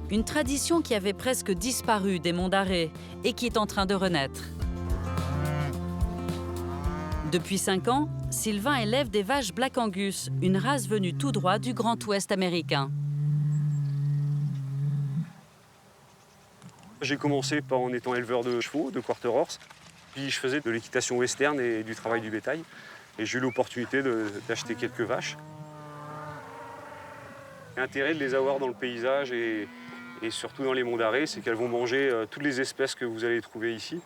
Une tradition qui avait presque disparu des Monts d'Arrée et qui est en train de renaître. Depuis 5 ans, Sylvain élève des vaches Black Angus, une race venue tout droit du Grand Ouest américain.
J'ai commencé en étant éleveur de chevaux, de quarter horse. Puis je faisais de l'équitation western et du travail du bétail. Et j'ai eu l'opportunité d'acheter quelques vaches. L'intérêt de les avoir dans le paysage et surtout dans les Monts d'Arrée, c'est qu'elles vont manger toutes les espèces que vous allez trouver ici.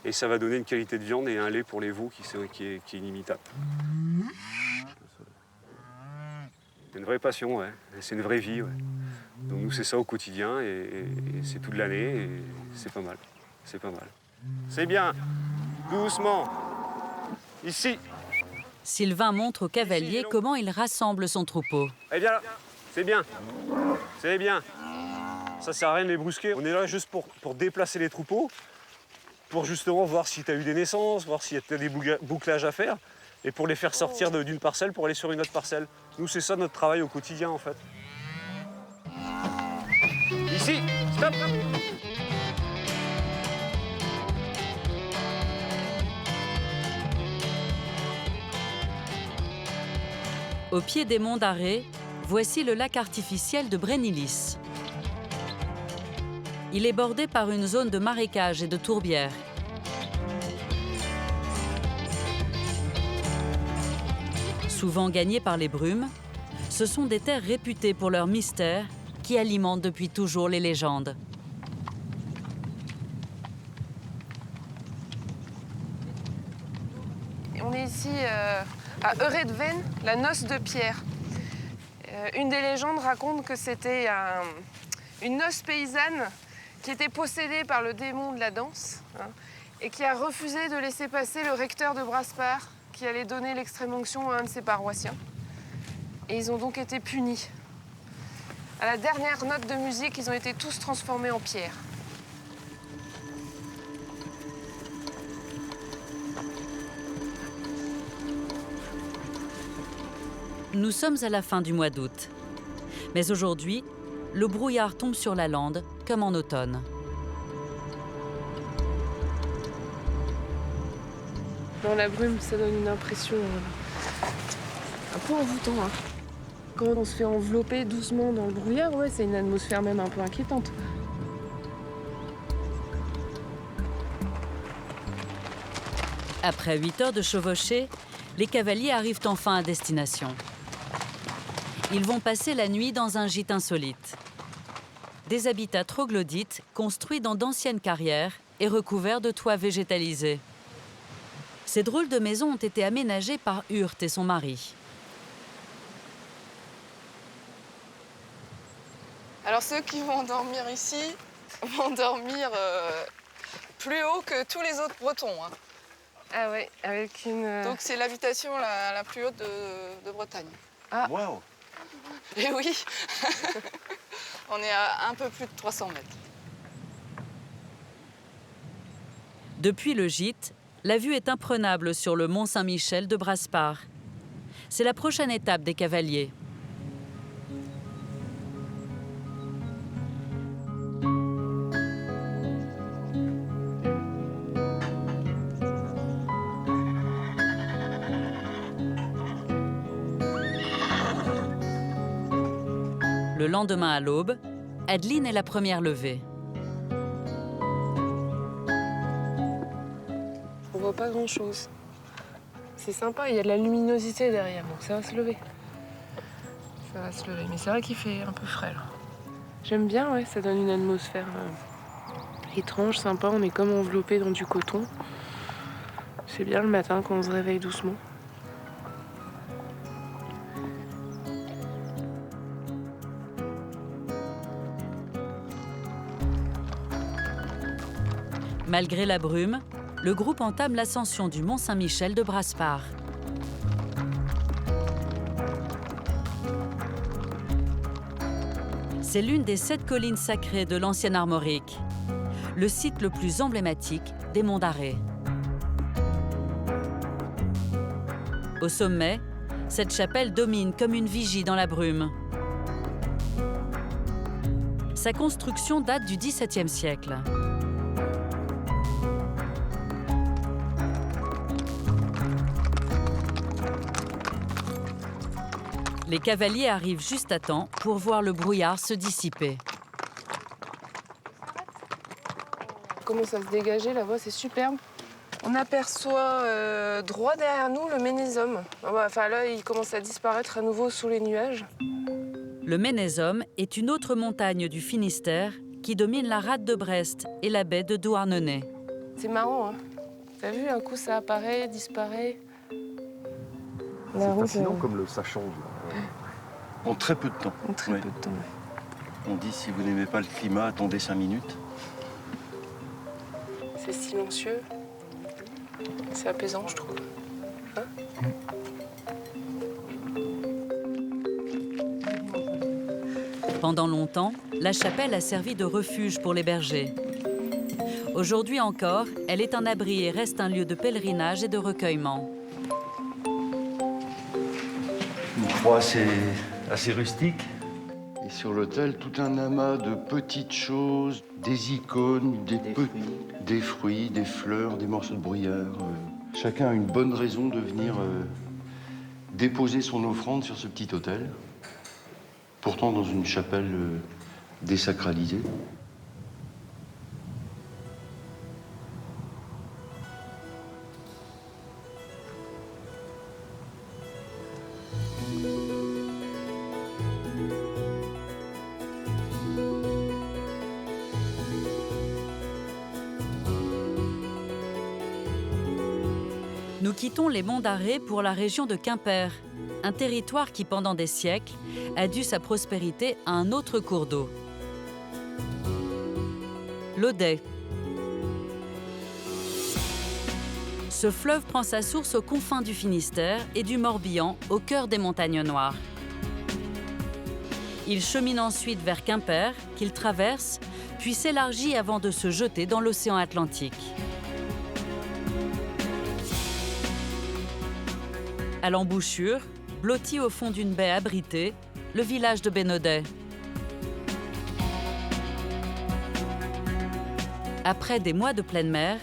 Et ça va donner une qualité de viande et un lait pour les veaux qui est inimitable. C'est une vraie passion, ouais. C'est une vraie vie. Ouais. Donc nous, c'est ça au quotidien et c'est toute l'année et c'est pas mal. C'est pas mal. C'est bien. Doucement. Ici.
Sylvain montre aux cavaliers comment il rassemble son troupeau.
Eh bien là, c'est bien. C'est bien. Ça sert à rien de les brusquer. On est là juste pour déplacer les troupeaux, pour justement voir si tu as eu des naissances, voir s'il y a des bouclages à faire, et pour les faire sortir d'une parcelle pour aller sur une autre parcelle. Nous, c'est ça notre travail au quotidien, en fait. Ici, stop!
Au pied des Monts d'Arrée, voici le lac artificiel de Brennilis. Il est bordé par une zone de marécage et de tourbières. Souvent gagnées par les brumes, ce sont des terres réputées pour leur mystère qui alimentent depuis toujours les légendes.
On est ici à Euredven, la noce de pierre. Une des légendes raconte que c'était une noce paysanne qui était possédée par le démon de la danse et qui a refusé de laisser passer le recteur de Brasparts qui allait donner l'extrême-onction à un de ses paroissiens. Et ils ont donc été punis. À la dernière note de musique, ils ont été tous transformés en pierre.
Nous sommes à la fin du mois d'août. Mais aujourd'hui, le brouillard tombe sur la lande comme en automne.
Dans la brume, ça donne une impression un peu envoûtante. Hein. Quand on se fait envelopper doucement dans le brouillard, ouais, c'est une atmosphère même un peu inquiétante.
Après 8 heures de chevauchée, les cavaliers arrivent enfin à destination. Ils vont passer la nuit dans un gîte insolite. Des habitats troglodytes construits dans d'anciennes carrières et recouverts de toits végétalisés. Ces drôles de maisons ont été aménagées par Hurt et son mari.
Alors ceux qui vont dormir ici vont dormir plus haut que tous les autres Bretons. Hein. Ah oui, avec une... Donc c'est l'habitation la plus haute de Bretagne. Ah.
Waouh.
Et oui, on est à un peu plus de 300 mètres.
Depuis le gîte, la vue est imprenable sur le mont Saint-Michel de Brasparts. C'est la prochaine étape des cavaliers. Le lendemain à l'aube, Adeline est la première levée.
On voit pas grand-chose. C'est sympa, il y a de la luminosité derrière, donc ça va se lever. Ça va se lever, mais c'est vrai qu'il fait un peu frais là. J'aime bien, ouais, ça donne une atmosphère étrange, sympa. On est comme enveloppé dans du coton. C'est bien le matin quand on se réveille doucement.
Malgré la brume, le groupe entame l'ascension du mont Saint-Michel de Brasparts. C'est l'une des 7 collines sacrées de l'ancienne Armorique, le site le plus emblématique des Monts d'Arrée. Au sommet, cette chapelle domine comme une vigie dans la brume. Sa construction date du XVIIe siècle. Les cavaliers arrivent juste à temps pour voir le brouillard se dissiper.
Comment ça se dégager là-bas, c'est superbe. On aperçoit droit derrière nous le Ménésome. Enfin là, il commence à disparaître à nouveau sous les nuages.
Le Ménésome est une autre montagne du Finistère qui domine la rade de Brest et la baie de Douarnenez.
C'est marrant, hein. T'as vu, un coup ça apparaît, disparaît.
C'est fascinant comme ça change.
En très peu de temps.
En très peu de temps,
On dit si vous n'aimez pas le climat, attendez 5 minutes.
C'est silencieux. C'est apaisant, je trouve. Hein?
Pendant longtemps, la chapelle a servi de refuge pour les bergers. Aujourd'hui encore, elle est un abri et reste un lieu de pèlerinage et de recueillement.
Une croix assez rustique. Et sur l'autel, tout un amas de petites choses, des icônes, des fruits, des fleurs, des morceaux de bruyère. Chacun a une bonne raison de venir déposer son offrande sur ce petit autel. Pourtant dans une chapelle désacralisée.
Nous quittons les Monts d'Arrée pour la région de Quimper, un territoire qui, pendant des siècles, a dû sa prospérité à un autre cours d'eau. L'Audet. Ce fleuve prend sa source aux confins du Finistère et du Morbihan, au cœur des montagnes noires. Il chemine ensuite vers Quimper, qu'il traverse, puis s'élargit avant de se jeter dans l'océan Atlantique. À l'embouchure, blotti au fond d'une baie abritée, le village de Bénodet. Après des mois de pleine mer,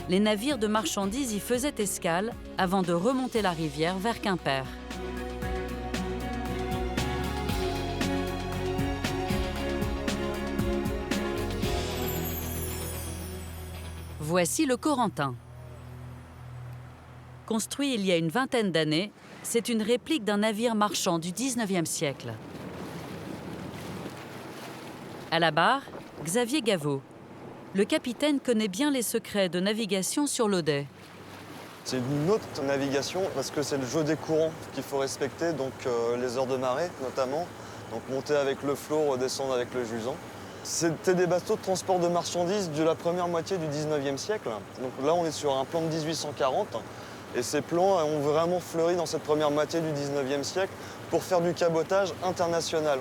les navires de marchandises y faisaient escale avant de remonter la rivière vers Quimper. Voici le Corentin. Construit il y a une vingtaine d'années, c'est une réplique d'un navire marchand du XIXe siècle. À la barre, Xavier Gaveau. Le capitaine connaît bien les secrets de navigation sur l'Audet.
C'est une autre navigation parce que c'est le jeu des courants qu'il faut respecter, donc les heures de marée notamment. Donc monter avec le flot, redescendre avec le jusant. C'était des bateaux de transport de marchandises de la première moitié du 19e siècle. Donc là, on est sur un plan de 1840. Et ces plans ont vraiment fleuri dans cette première moitié du 19e siècle pour faire du cabotage international.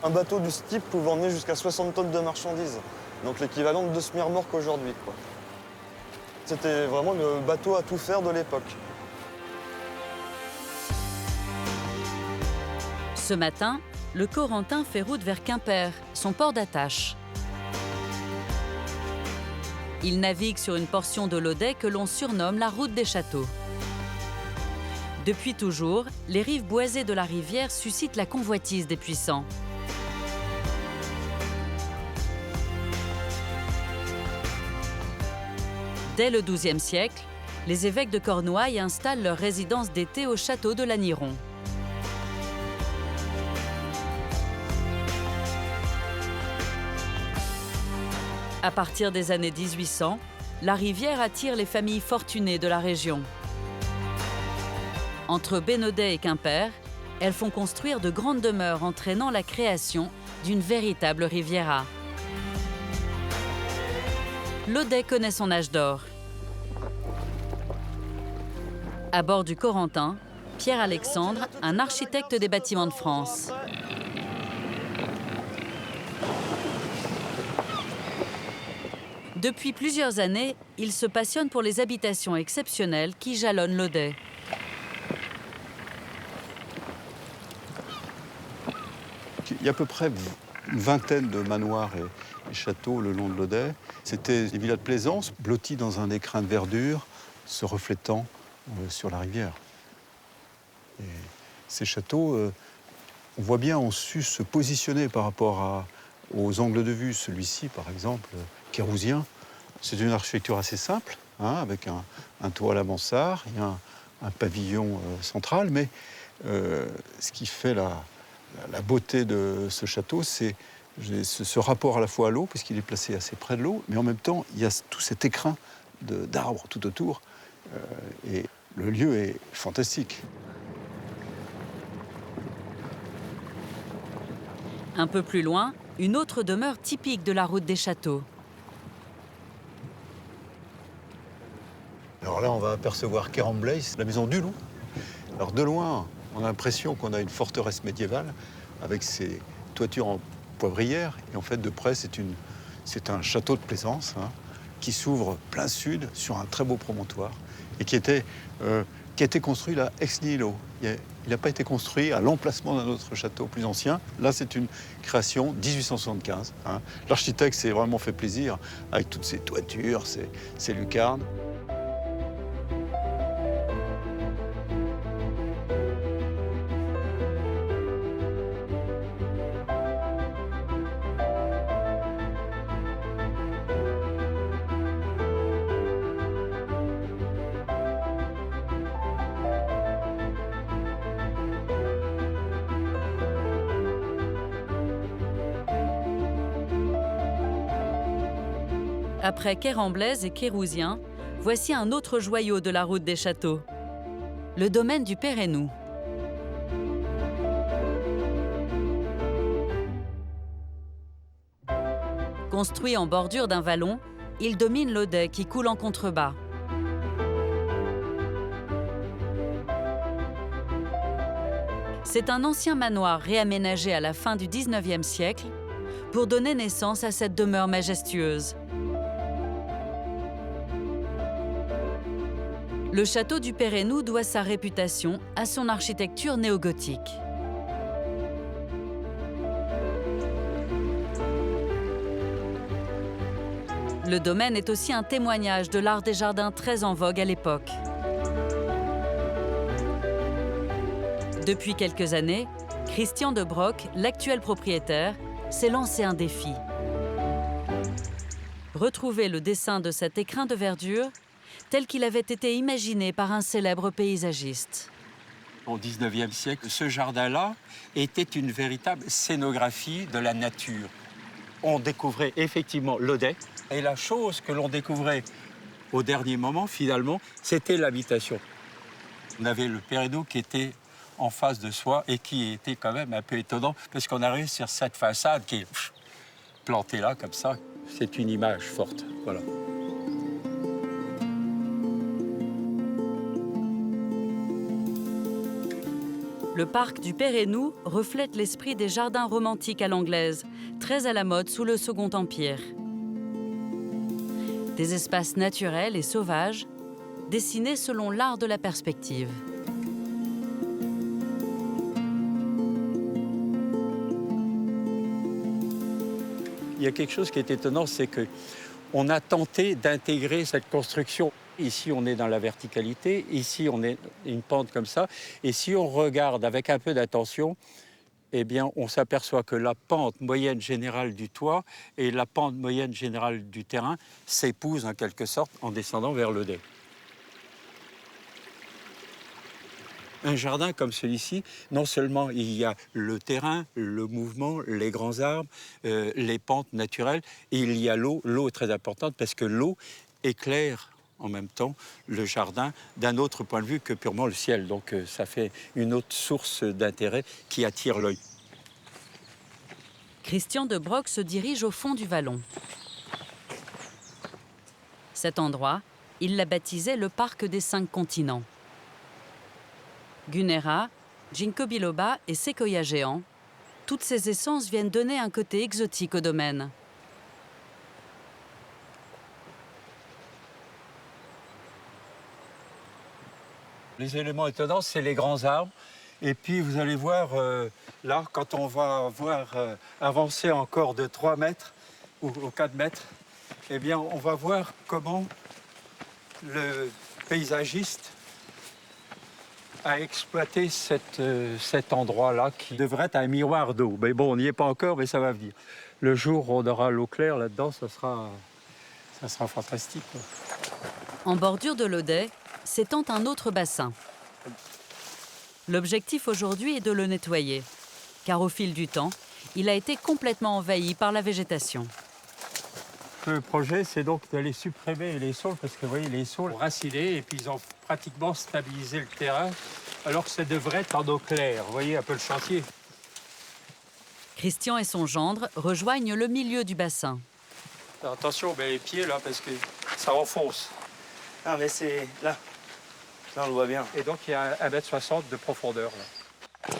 Un bateau de ce type pouvait emmener jusqu'à 60 tonnes de marchandises. Donc l'équivalent de 2 semi-remorques aujourd'hui, quoi. C'était vraiment le bateau à tout faire de l'époque.
Ce matin, le Corentin fait route vers Quimper, son port d'attache. Il navigue sur une portion de l'Odet que l'on surnomme la route des châteaux. Depuis toujours, les rives boisées de la rivière suscitent la convoitise des puissants. Dès le XIIe siècle, les évêques de Cornouailles installent leur résidence d'été au château de Lanniron. À partir des années 1800, la rivière attire les familles fortunées de la région. Entre Bénodet et Quimper, elles font construire de grandes demeures entraînant la création d'une véritable riviera. L'Odet connaît son âge d'or. À bord du Corentin, Pierre Alexandre, un architecte des bâtiments de France. Depuis plusieurs années, il se passionne pour les habitations exceptionnelles qui jalonnent l'Odet.
Il y a à peu près une vingtaine de manoirs et châteaux le long de l'Odet. C'était des villas de plaisance, blottis dans un écrin de verdure, se reflétant sur la rivière. Et ces châteaux, on voit bien, ont su se positionner par rapport aux angles de vue. Celui-ci, par exemple, kérousien, c'est une architecture assez simple, hein, avec un toit à la mansarde, il y a un pavillon central, mais ce qui fait la beauté de ce château, c'est ce rapport à la fois à l'eau, puisqu'il est placé assez près de l'eau, mais en même temps, il y a tout cet écrin d'arbres tout autour, et le lieu est fantastique.
Un peu plus loin, une autre demeure typique de la route des châteaux.
Alors là, on va apercevoir Quéramblaise, la maison du loup. Alors de loin, on a l'impression qu'on a une forteresse médiévale avec ses toitures en poivrière. Et en fait, de près, c'est un château de plaisance, hein, qui s'ouvre plein sud sur un très beau promontoire et qui a été construit là ex nihilo. Il n'a pas été construit à l'emplacement d'un autre château plus ancien. Là, c'est une création 1875. Hein. L'architecte s'est vraiment fait plaisir avec toutes ces toitures, ces lucarnes.
Après Quéramblaise et Kérousien, voici un autre joyau de la route des châteaux, le domaine du Pérénou. Construit en bordure d'un vallon, il domine l'Odet qui coule en contrebas. C'est un ancien manoir réaménagé à la fin du XIXe siècle pour donner naissance à cette demeure majestueuse. Le château du Pérénou doit sa réputation à son architecture néogothique. Le domaine est aussi un témoignage de l'art des jardins très en vogue à l'époque. Depuis quelques années, Christian de Broc, l'actuel propriétaire, s'est lancé un défi. Retrouver le dessin de cet écrin de verdure tel qu'il avait été imaginé par un célèbre paysagiste.
Au XIXe siècle, ce jardin-là était une véritable scénographie de la nature. On découvrait effectivement l'Odet, et la chose que l'on découvrait au dernier moment, finalement, c'était l'habitation. On avait le Pérénou qui était en face de soi et qui était quand même un peu étonnant parce qu'on arrive sur cette façade qui est plantée là comme ça. C'est une image forte, voilà.
Le parc du Pérènou reflète l'esprit des jardins romantiques à l'anglaise, très à la mode sous le Second Empire. Des espaces naturels et sauvages, dessinés selon l'art de la perspective.
Il y a quelque chose qui est étonnant, c'est qu'on a tenté d'intégrer cette construction. Ici, on est dans la verticalité, ici, on est une pente comme ça. Et si on regarde avec un peu d'attention, eh bien, on s'aperçoit que la pente moyenne générale du toit et la pente moyenne générale du terrain s'épousent en quelque sorte en descendant vers le dé. Un jardin comme celui-ci, non seulement il y a le terrain, le mouvement, les grands arbres, les pentes naturelles, et il y a l'eau. L'eau est très importante parce que l'eau éclaire en même temps le jardin d'un autre point de vue que purement le ciel. Donc ça fait une autre source d'intérêt qui attire l'œil.
Christian de Broc se dirige au fond du vallon. Cet endroit, il l'a baptisé le parc des 5 continents. Gunera, ginkgo biloba et séquoia géant, toutes ces essences viennent donner un côté exotique au domaine.
Les éléments étonnants, c'est les grands arbres. Et puis, vous allez voir, là, quand on va voir avancer encore de 3 mètres ou 4 mètres, eh bien, on va voir comment le paysagiste a exploité cet endroit-là qui devrait être un miroir d'eau. Mais bon, on n'y est pas encore, mais ça va venir. Le jour où on aura l'eau claire là-dedans, ça sera fantastique.
En bordure de l'Audet, s'étend un autre bassin. L'objectif aujourd'hui est de le nettoyer, car au fil du temps, il a été complètement envahi par la végétation.
Le projet, c'est donc d'aller supprimer les saules, parce que vous voyez, les saules ont raciné et puis ils ont pratiquement stabilisé le terrain, alors que ça devrait être en eau claire. Vous voyez un peu le chantier.
Christian et son gendre rejoignent le milieu du bassin.
Alors, attention, ben, les pieds là, parce que ça enfonce.
Ah, mais c'est là. Là, on le voit bien.
Et donc, il y a 1,60 m de profondeur là.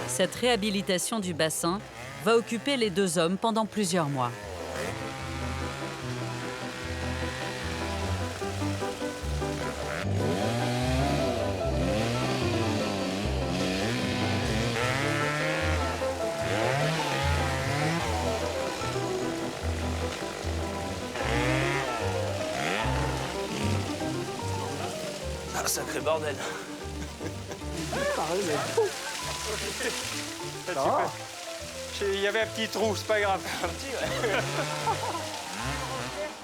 Cette réhabilitation du bassin va occuper les 2 hommes pendant plusieurs mois.
Ah, sacré bordel.
Il y avait un petit trou, c'est pas grave.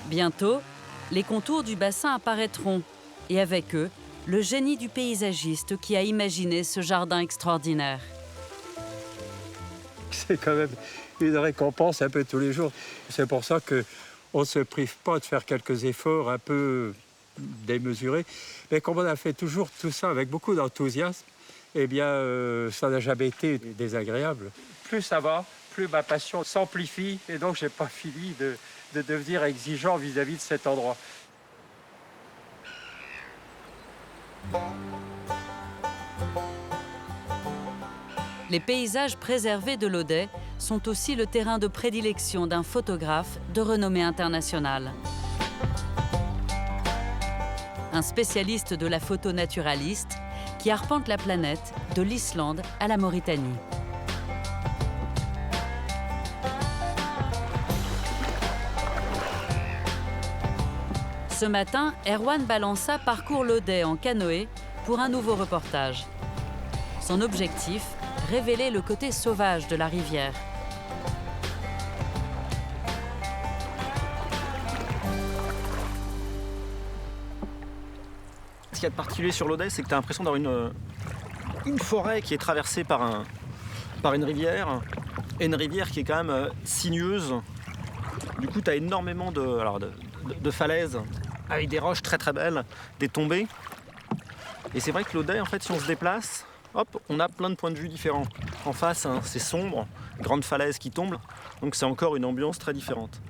Bientôt, les contours du bassin apparaîtront, et avec eux, le génie du paysagiste qui a imaginé ce jardin extraordinaire.
C'est quand même une récompense un peu tous les jours. C'est pour ça qu'on ne se prive pas de faire quelques efforts un peu démesurés. Mais comme on a fait toujours tout ça avec beaucoup d'enthousiasme, eh bien, ça n'a jamais été désagréable. Plus ça va, plus ma passion s'amplifie, et donc je n'ai pas fini de devenir exigeant vis-à-vis de cet endroit.
Les paysages préservés de l'Audet sont aussi le terrain de prédilection d'un photographe de renommée internationale. Un spécialiste de la photo naturaliste qui arpente la planète de l'Islande à la Mauritanie. Ce matin, Erwan Balança parcourt l'Audet en canoë pour un nouveau reportage. Son objectif, révéler le côté sauvage de la rivière.
Ce qu'il y a de particulier sur l'Audet, c'est que tu as l'impression d'avoir une forêt qui est traversée par une rivière, et une rivière qui est quand même sinueuse. Du coup, tu as énormément de falaises avec des roches très très belles, des tombées. Et c'est vrai que l'Audet, en fait, si on se déplace, hop, on a plein de points de vue différents. En face, hein, c'est sombre, grande falaise qui tombe, donc c'est encore une ambiance très différente.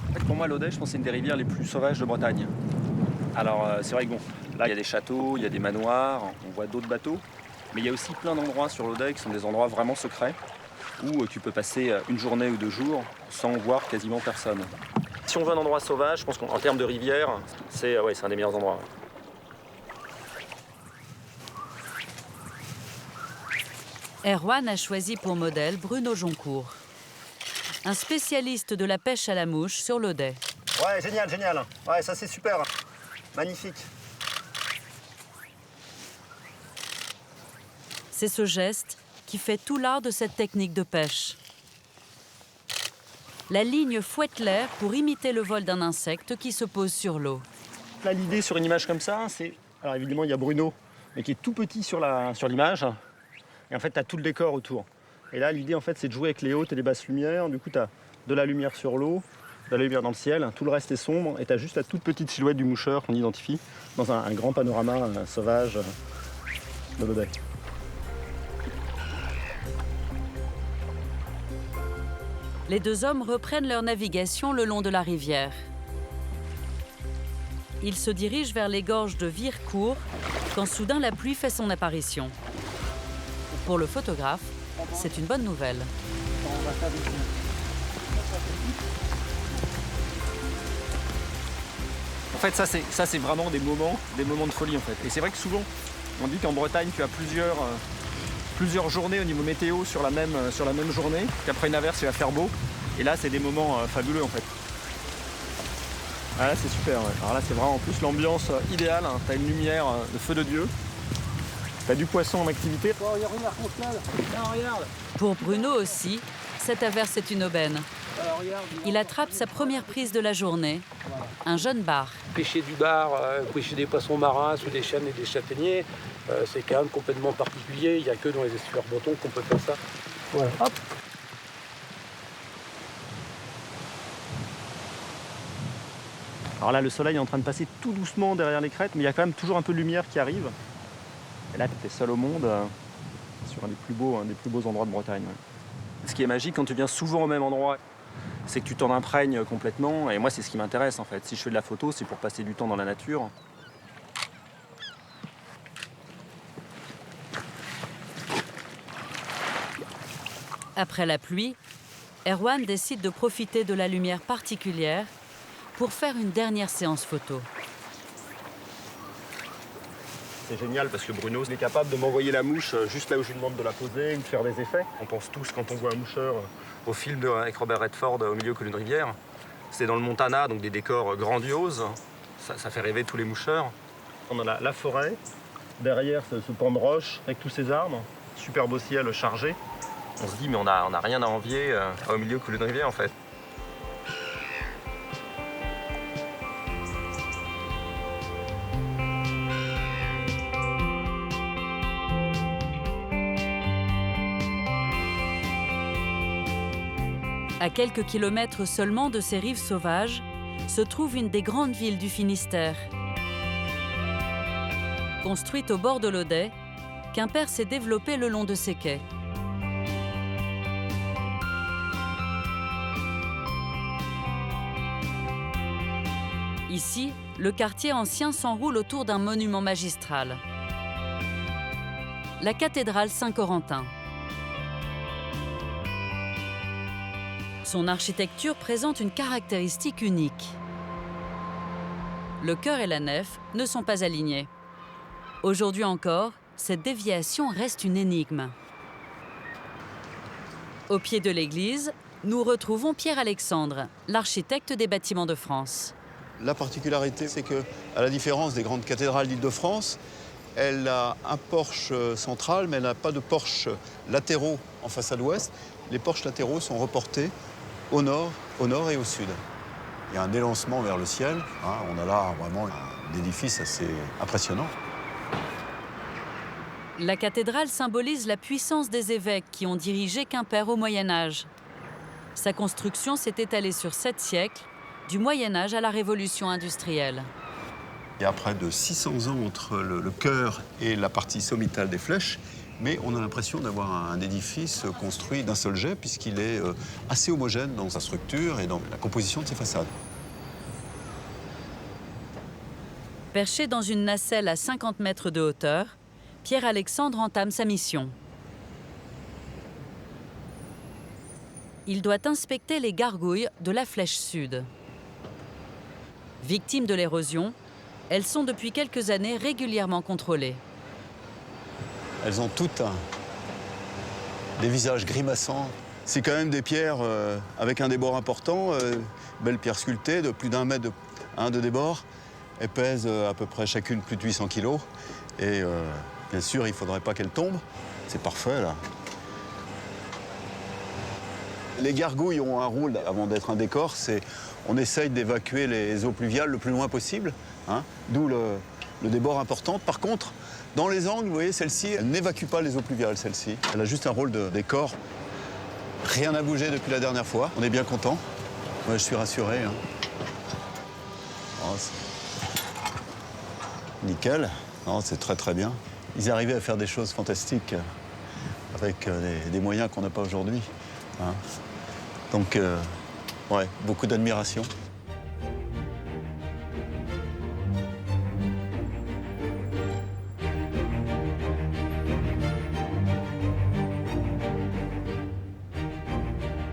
En fait, pour moi, l'Audet, je pense que c'est une des rivières les plus sauvages de Bretagne. Alors, c'est vrai que bon, là, il y a des châteaux, il y a des manoirs, on voit d'autres bateaux, mais il y a aussi plein d'endroits sur l'Audet qui sont des endroits vraiment secrets, où tu peux passer une journée ou 2 jours sans voir quasiment personne. Si on veut un endroit sauvage, je pense qu'en termes de rivière, c'est un des meilleurs endroits.
Erwan a choisi pour modèle Bruno Joncourt, un spécialiste de la pêche à la mouche sur l'Audet.
Ouais, génial, génial. Ouais, ça c'est super. Magnifique.
C'est ce geste qui fait tout l'art de cette technique de pêche. La ligne fouette l'air pour imiter le vol d'un insecte qui se pose sur l'eau.
Là, l'idée sur une image comme ça, c'est... Alors évidemment, il y a Bruno, mais qui est tout petit sur l'image. Et en fait, tu as tout le décor autour. Et là, l'idée, en fait, c'est de jouer avec les hautes et les basses lumières. Du coup, tu as de la lumière sur l'eau, de la lumière dans le ciel. Tout le reste est sombre. Et tu as juste la toute petite silhouette du moucheur qu'on identifie dans un grand panorama sauvage de l'Audet.
Les 2 hommes reprennent leur navigation le long de la rivière. Ils se dirigent vers les gorges de Virecourt quand soudain la pluie fait son apparition. Pour le photographe, c'est une bonne nouvelle.
En fait, ça c'est vraiment des moments de folie en fait. Et c'est vrai que souvent, on dit qu'en Bretagne, tu as plusieurs journées au niveau météo sur la même journée, qu'après une averse, il va faire beau. Et là, c'est des moments fabuleux en fait. Ah, là, c'est super. Ouais. Alors là, c'est vraiment en plus l'ambiance idéale. Hein. Tu as une lumière de feu de Dieu. Tu as du poisson en activité.
Oh, il y a une arc-en-ciel. Ah, regarde.
Pour Bruno aussi, cette averse est une aubaine. Il attrape sa première prise de la journée, un jeune bar.
Pêcher du bar, pêcher des poissons marins sous des chênes et des châtaigniers, c'est quand même complètement particulier. Il n'y a que dans les estuaires bretons qu'on peut faire ça. Voilà. Hop.
Alors là, le soleil est en train de passer tout doucement derrière les crêtes, mais il y a quand même toujours un peu de lumière qui arrive. Et là, tu es seul au monde, sur un des plus beaux endroits de Bretagne. Ouais. Ce qui est magique quand tu viens souvent au même endroit, c'est que tu t'en imprègnes complètement. Et moi, c'est ce qui m'intéresse en fait. Si je fais de la photo, c'est pour passer du temps dans la nature.
Après la pluie, Erwan décide de profiter de la lumière particulière pour faire une dernière séance photo.
C'est génial parce que Bruno est capable de m'envoyer la mouche juste là où je lui demande de la poser ou de faire des effets. On pense tous, quand on voit un moucheur, au film avec Robert Redford, Au milieu d'une rivière. C'est dans le Montana, donc des décors grandioses. Ça fait rêver tous les moucheurs. On a la forêt, derrière ce pan de roche avec tous ces arbres. Super beau ciel chargé. On se dit, mais on a rien à envier Au milieu d'une rivière en fait.
À quelques kilomètres seulement de ces rives sauvages, se trouve une des grandes villes du Finistère. Construite au bord de l'Audet, Quimper s'est développé le long de ses quais. Ici, le quartier ancien s'enroule autour d'un monument magistral. La cathédrale Saint-Corentin. Son architecture présente une caractéristique unique. Le chœur et la nef ne sont pas alignés. Aujourd'hui encore, cette déviation reste une énigme. Au pied de l'église, nous retrouvons Pierre-Alexandre, l'architecte des bâtiments de France.
La particularité, c'est que, à la différence des grandes cathédrales d'Île-de-France, elle a un porche central, mais elle n'a pas de porche latéraux en façade ouest. Les porches latéraux sont reportés au nord et au sud. Il y a un élancement vers le ciel. Hein, on a là vraiment un édifice assez impressionnant.
La cathédrale symbolise la puissance des évêques qui ont dirigé Quimper au Moyen Âge. Sa construction s'est étalée sur 7 siècles du Moyen-Âge à la Révolution industrielle.
Il y a près de 600 ans entre le cœur et la partie sommitale des flèches, mais on a l'impression d'avoir un édifice construit d'un seul jet, puisqu'il est assez homogène dans sa structure et dans la composition de ses façades.
Perché dans une nacelle à 50 mètres de hauteur, Pierre-Alexandre entame sa mission. Il doit inspecter les gargouilles de la flèche sud. Victimes de l'érosion, elles sont depuis quelques années régulièrement contrôlées.
Elles ont toutes des visages grimaçants. C'est quand même des pierres avec un débord important, belles pierres sculptées de plus d'1 mètre de débord. Elles pèsent à peu près chacune plus de 800 kilos. Et bien sûr, il ne faudrait pas qu'elles tombent. C'est parfait, là. Les gargouilles ont un rôle, avant d'être un décor, c'est on essaye d'évacuer les eaux pluviales le plus loin possible, hein, d'où le débord important. Par contre, dans les angles, vous voyez, celle-ci, elle n'évacue pas les eaux pluviales, celle-ci. Elle a juste un rôle de décor. Rien n'a bougé depuis la dernière fois. On est bien content. Ouais, je suis rassuré. Hein. Oh, nickel. Non, c'est très très bien. Ils arrivaient à faire des choses fantastiques avec des moyens qu'on n'a pas aujourd'hui. Hein. Donc, ouais, beaucoup d'admiration.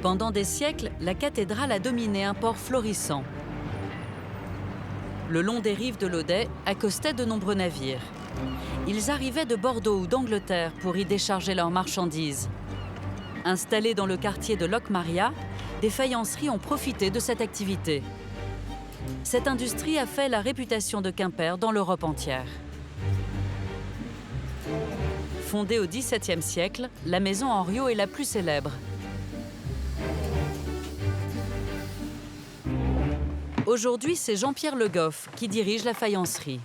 Pendant des siècles, la cathédrale a dominé un port florissant. Le long des rives de l'Odet accostaient de nombreux navires. Ils arrivaient de Bordeaux ou d'Angleterre pour y décharger leurs marchandises. Installées dans le quartier de Locmaria, des faïenceries ont profité de cette activité. Cette industrie a fait la réputation de Quimper dans l'Europe entière. Fondée au XVIIe siècle, la maison Henriot est la plus célèbre. Aujourd'hui, c'est Jean-Pierre Le Goff qui dirige la faïencerie.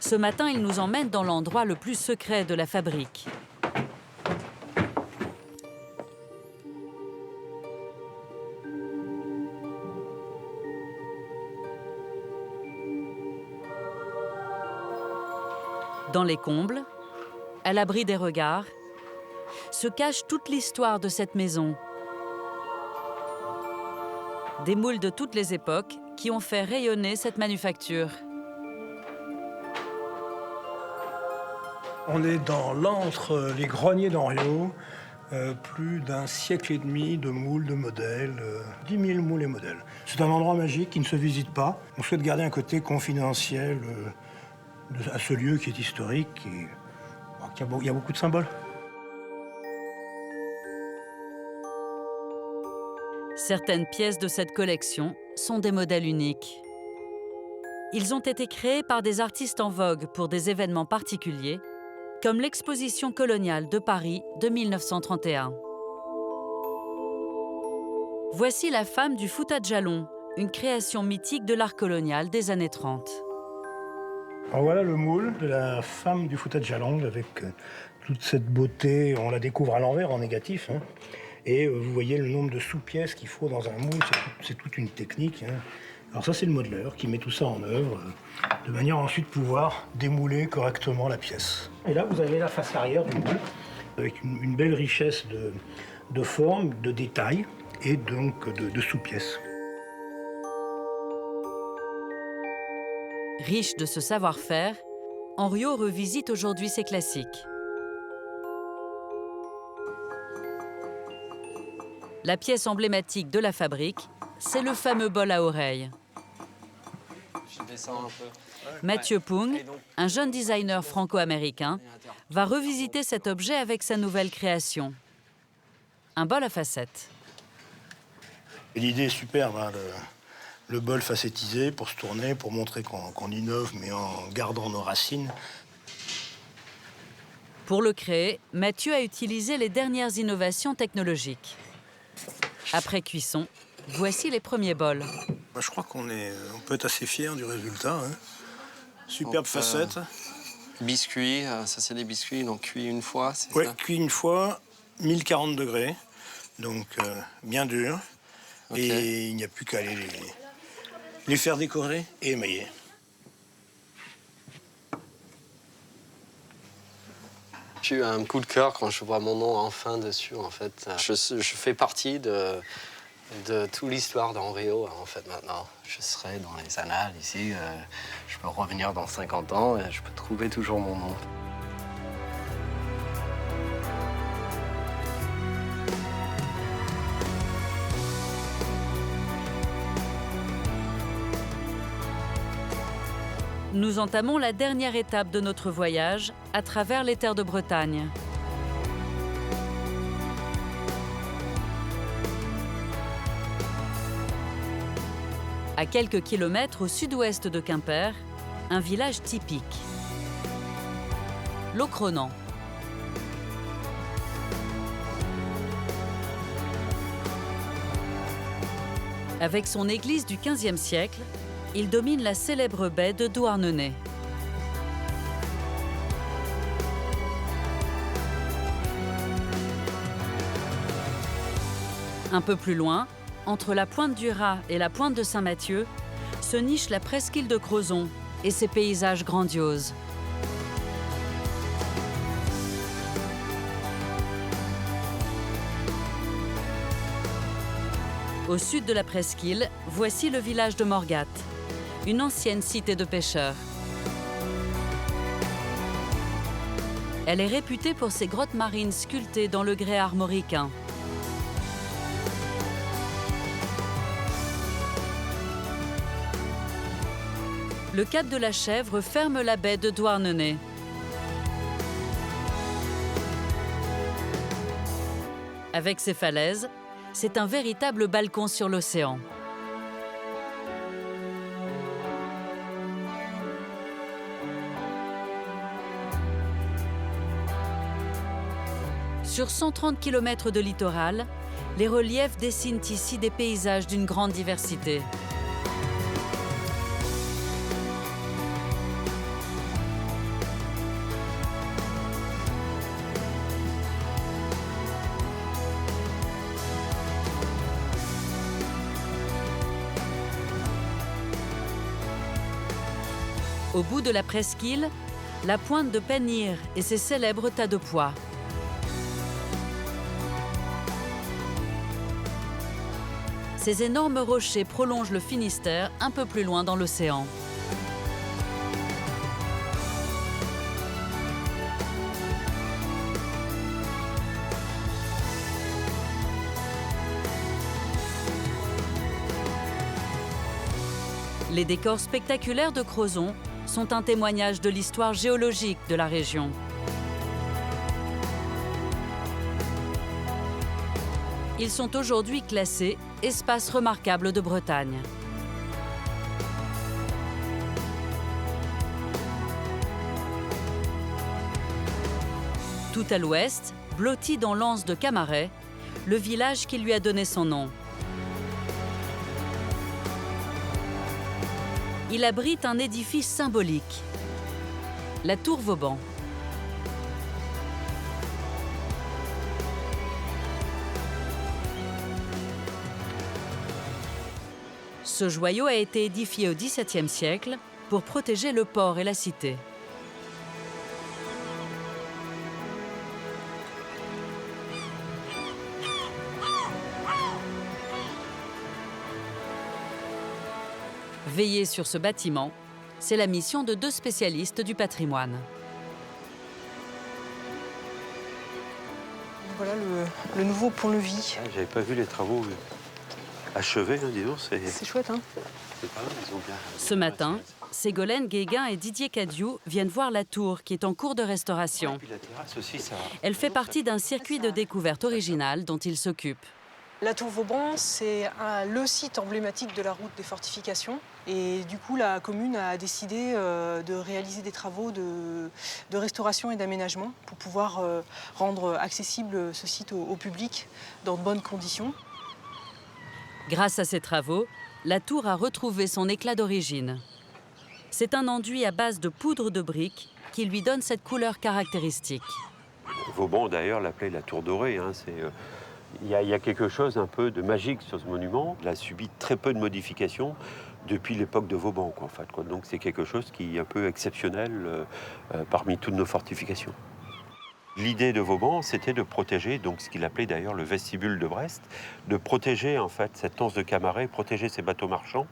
Ce matin, il nous emmène dans l'endroit le plus secret de la fabrique. Dans les combles, à l'abri des regards, se cache toute l'histoire de cette maison. Des moules de toutes les époques qui ont fait rayonner cette manufacture.
On est dans l'antre, les greniers d'Henriot, plus d'1 siècle et demi de moules, de modèles, 10 000 moules et modèles. C'est un endroit magique qui ne se visite pas. On souhaite garder un côté confidentiel à ce lieu qui est historique et il y a beaucoup de symboles.
Certaines pièces de cette collection sont des modèles uniques. Ils ont été créés par des artistes en vogue pour des événements particuliers, comme l'exposition coloniale de Paris de 1931. Voici la femme du Fouta Djallon, une création mythique de l'art colonial des années 30.
Alors voilà le moule de la femme du Fouta Djallon avec toute cette beauté. On la découvre à l'envers, en négatif. Hein. Et vous voyez le nombre de sous-pièces qu'il faut dans un moule, c'est toute une technique. Hein. Alors ça, c'est le modeleur qui met tout ça en œuvre, de manière à ensuite pouvoir démouler correctement la pièce. Et là, vous avez la face arrière du moule, avec une belle richesse de formes, de détails et donc de sous-pièces.
Riche de ce savoir-faire, Henriot revisite aujourd'hui ses classiques. La pièce emblématique de la fabrique, c'est le fameux bol à oreilles. Mathieu Pung, un jeune designer franco-américain, va revisiter cet objet avec sa nouvelle création. Un bol à facettes.
L'idée est superbe, hein, le bol facettisé pour se tourner, pour montrer qu'on innove, mais en gardant nos racines.
Pour le créer, Mathieu a utilisé les dernières innovations technologiques. Après cuisson, voici les premiers bols.
Je crois qu'on peut être assez fier du résultat. Hein. Superbe facette.
Biscuits, ça c'est des biscuits, donc cuits une fois, c'est ça?
Oui, cuits une fois, 1040 degrés, donc bien dur. Okay. Et il n'y a plus qu'à aller les faire décorer et émailler.
J'ai eu un coup de cœur quand je vois mon nom enfin dessus, en fait. Je fais partie de toute l'histoire d'Henriot, en fait, maintenant. Je serai dans les annales ici. Je peux revenir dans 50 ans et je peux trouver toujours mon nom.
Nous entamons la dernière étape de notre voyage à travers les terres de Bretagne. À quelques kilomètres au sud-ouest de Quimper, un village typique, Locronan. Avec son église du XVe siècle, il domine la célèbre baie de Douarnenez. Un peu plus loin, entre la pointe du Raz et la pointe de Saint-Mathieu, se niche la presqu'île de Crozon et ses paysages grandioses. Au sud de la presqu'île, voici le village de Morgat, une ancienne cité de pêcheurs. Elle est réputée pour ses grottes marines sculptées dans le grès armoricain. Le cap de la Chèvre ferme la baie de Douarnenez. Avec ses falaises, c'est un véritable balcon sur l'océan. Sur 130 km de littoral, les reliefs dessinent ici des paysages d'une grande diversité. Au bout de la presqu'île, la pointe de Penir et ses célèbres tas de pois. Ces énormes rochers prolongent le Finistère un peu plus loin dans l'océan. Les décors spectaculaires de Crozon sont un témoignage de l'histoire géologique de la région. Ils sont aujourd'hui classés Espaces remarquables de Bretagne. Tout à l'ouest, blotti dans l'anse de Camaret, le village qui lui a donné son nom. Il abrite un édifice symbolique, la tour Vauban. Ce joyau a été édifié au XVIIe siècle pour protéger le port et la cité. Veiller sur ce bâtiment, c'est la mission de deux spécialistes du patrimoine.
Voilà le nouveau pont-levis.
Ah, j'avais pas vu les travaux achevés, hein, dis donc.
C'est chouette, hein?
C'est pas mal, ils ont bien...
Ce matin, Ségolène Guéguin et Didier Cadiou viennent voir la tour qui est en cours de restauration.
Et puis la terrasse aussi, ça...
Elle fait partie d'un circuit de découverte original dont ils s'occupent.
La tour Vauban, c'est le site emblématique de la route des fortifications. Et du coup, la commune a décidé de réaliser des travaux de restauration et d'aménagement pour pouvoir rendre accessible ce site au public dans de bonnes conditions.
Grâce à ces travaux, la tour a retrouvé son éclat d'origine. C'est un enduit à base de poudre de brique qui lui donne cette couleur caractéristique.
Vauban, d'ailleurs, l'appelait la tour dorée. Hein, Il y a quelque chose un peu de magique sur ce monument. Il a subi très peu de modifications depuis l'époque de Vauban, quoi, en fait, quoi. Donc c'est quelque chose qui est un peu exceptionnel parmi toutes nos fortifications. L'idée de Vauban, c'était de protéger, donc ce qu'il appelait d'ailleurs le vestibule de Brest, de protéger en fait cette anse de Camaret, protéger ces bateaux marchands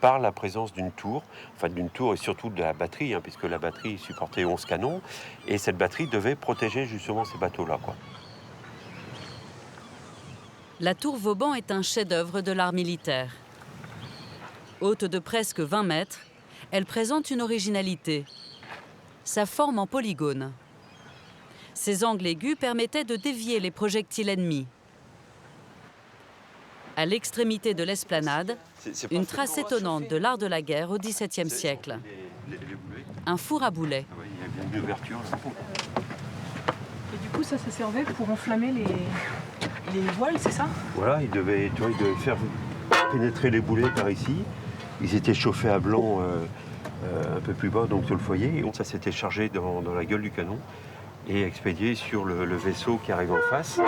par la présence d'une tour, enfin d'une tour et surtout de la batterie, hein, puisque la batterie supportait 11 canons, et cette batterie devait protéger justement ces bateaux-là, quoi.
La tour Vauban est un chef-d'œuvre de l'art militaire. Haute de presque 20 mètres, elle présente une originalité. Sa forme en polygone. Ses angles aigus permettaient de dévier les projectiles ennemis. À l'extrémité de l'esplanade, une trace étonnante de l'art de la guerre au XVIIe siècle. Un four à boulets.
Il y a une ouverture là.
Et du coup, ça servait pour enflammer les voiles, c'est ça?
Voilà, il devait faire pénétrer les boulets par ici. Ils étaient chauffés à blanc un peu plus bas, donc sur le foyer. Et ça s'était chargé dans la gueule du canon et expédié sur le vaisseau qui arrive en face,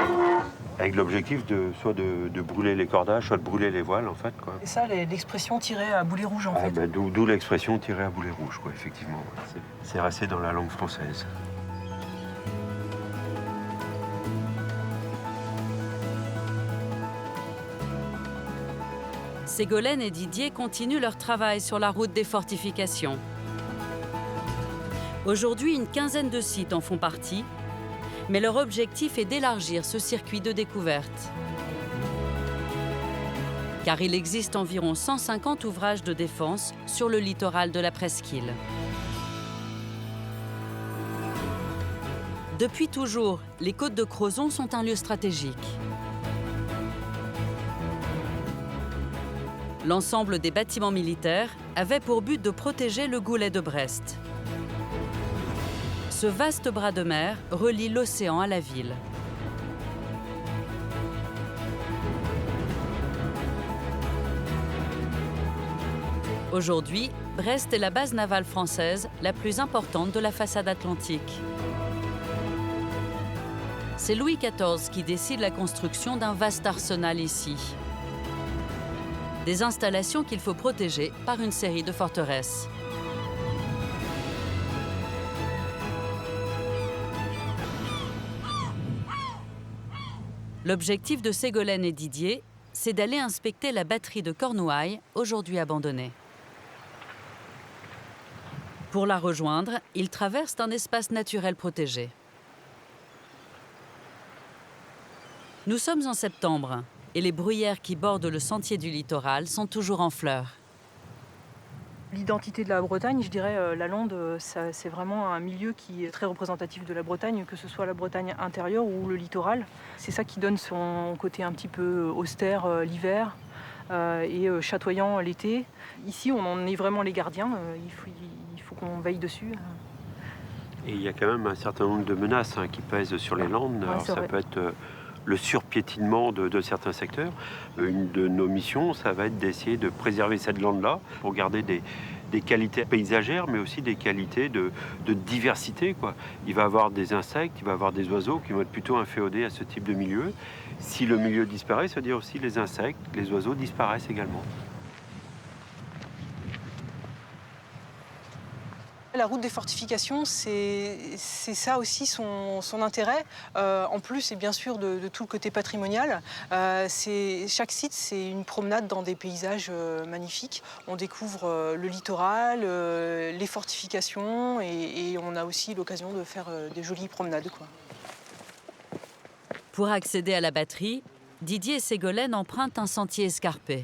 avec l'objectif soit de brûler les cordages, soit de brûler les voiles, en fait, quoi.
Et ça, l'expression tirer à boulet rouge, en fait.
Ben, d'où l'expression tirer à boulet rouge, quoi, effectivement. C'est resté dans la langue française.
Ségolène et Didier continuent leur travail sur la route des fortifications. Aujourd'hui, une quinzaine de sites en font partie, mais leur objectif est d'élargir ce circuit de découverte. Car il existe environ 150 ouvrages de défense sur le littoral de la presqu'île. Depuis toujours, les côtes de Crozon sont un lieu stratégique. L'ensemble des bâtiments militaires avait pour but de protéger le goulet de Brest. Ce vaste bras de mer relie l'océan à la ville. Aujourd'hui, Brest est la base navale française la plus importante de la façade atlantique. C'est Louis XIV qui décide la construction d'un vaste arsenal ici. Des installations qu'il faut protéger par une série de forteresses. L'objectif de Ségolène et Didier, c'est d'aller inspecter la batterie de Cornouailles, aujourd'hui abandonnée. Pour la rejoindre, ils traversent un espace naturel protégé. Nous sommes en septembre et les bruyères qui bordent le sentier du littoral sont toujours en fleurs.
L'identité de la Bretagne, je dirais, la Lande, c'est vraiment un milieu qui est très représentatif de la Bretagne, que ce soit la Bretagne intérieure ou le littoral. C'est ça qui donne son côté un petit peu austère l'hiver et chatoyant l'été. Ici, on en est vraiment les gardiens, il faut qu'on veille dessus.
Et il y a quand même un certain nombre de menaces qui pèsent sur les Landes.
Ouais,
alors, ça peut être le surpiétinement de certains secteurs. Une de nos missions, ça va être d'essayer de préserver cette lande-là pour garder des qualités paysagères, mais aussi des qualités de diversité, quoi. Il va y avoir des insectes, il va y avoir des oiseaux qui vont être plutôt inféodés à ce type de milieu. Si le milieu disparaît, ça veut dire aussi les insectes, les oiseaux disparaissent également.
La route des fortifications, c'est ça aussi son intérêt, en plus et bien sûr de tout le côté patrimonial. Chaque site, c'est une promenade dans des paysages magnifiques. On découvre le littoral, les fortifications et on a aussi l'occasion de faire des jolies promenades, quoi.
Pour accéder à la batterie, Didier et Ségolène empruntent un sentier escarpé.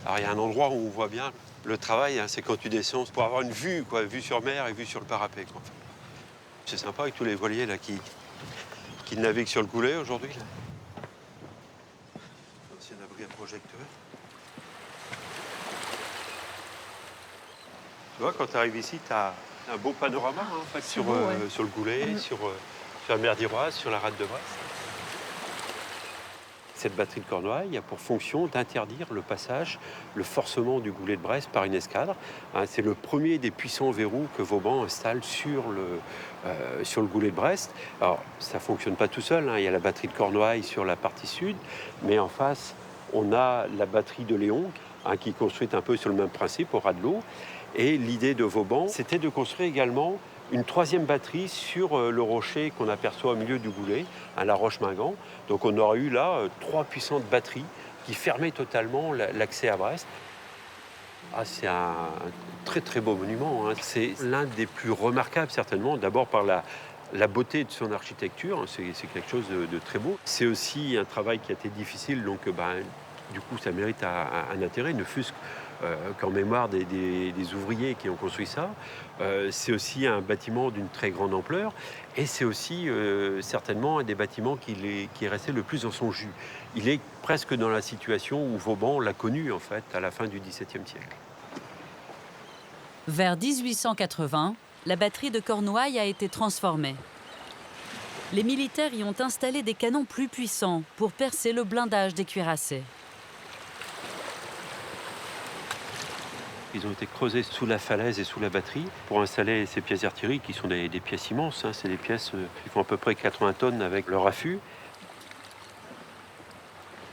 Alors il y a un endroit où on voit bien le travail, c'est quand tu descends pour avoir une vue, quoi, vue sur mer et vue sur le parapet, quoi. C'est sympa avec tous les voiliers là, qui naviguent sur le goulet aujourd'hui. Ancien abri à projecteur. Tu vois, quand tu arrives ici, tu as un beau panorama en fait, sur le goulet, sur la mer d'Iroise, sur la rade de Brest. Cette batterie de Cornouailles a pour fonction d'interdire le passage, le forcement du goulet de Brest par une escadre. C'est le premier des puissants verrous que Vauban installe sur le goulet de Brest. Alors, ça ne fonctionne pas tout seul. Il y a la batterie de Cornouailles sur la partie sud, mais en face, on a la batterie de Léon, qui est construite un peu sur le même principe, au ras de l'eau. Et l'idée de Vauban, c'était de construire également une troisième batterie sur le rocher qu'on aperçoit au milieu du goulet, la Roche-Mingan. Donc on aurait eu là 3 puissantes batteries qui fermaient totalement l'accès à Brest. C'est un très très beau monument. C'est l'un des plus remarquables certainement, d'abord par la beauté de son architecture, c'est quelque chose de très beau. C'est aussi un travail qui a été difficile, donc du coup ça mérite un intérêt, ne fût-ce qu'en mémoire des ouvriers qui ont construit ça. C'est aussi un bâtiment d'une très grande ampleur et c'est aussi certainement un des bâtiments qui est resté le plus dans son jus. Il est presque dans la situation où Vauban l'a connu en fait à la fin du XVIIe siècle.
Vers 1880, la batterie de Cornouailles a été transformée. Les militaires y ont installé des canons plus puissants pour percer le blindage des cuirassés.
Ils ont été creusés sous la falaise et sous la batterie pour installer ces pièces d'artillerie qui sont des pièces immenses. C'est des pièces qui font à peu près 80 tonnes avec leur affût.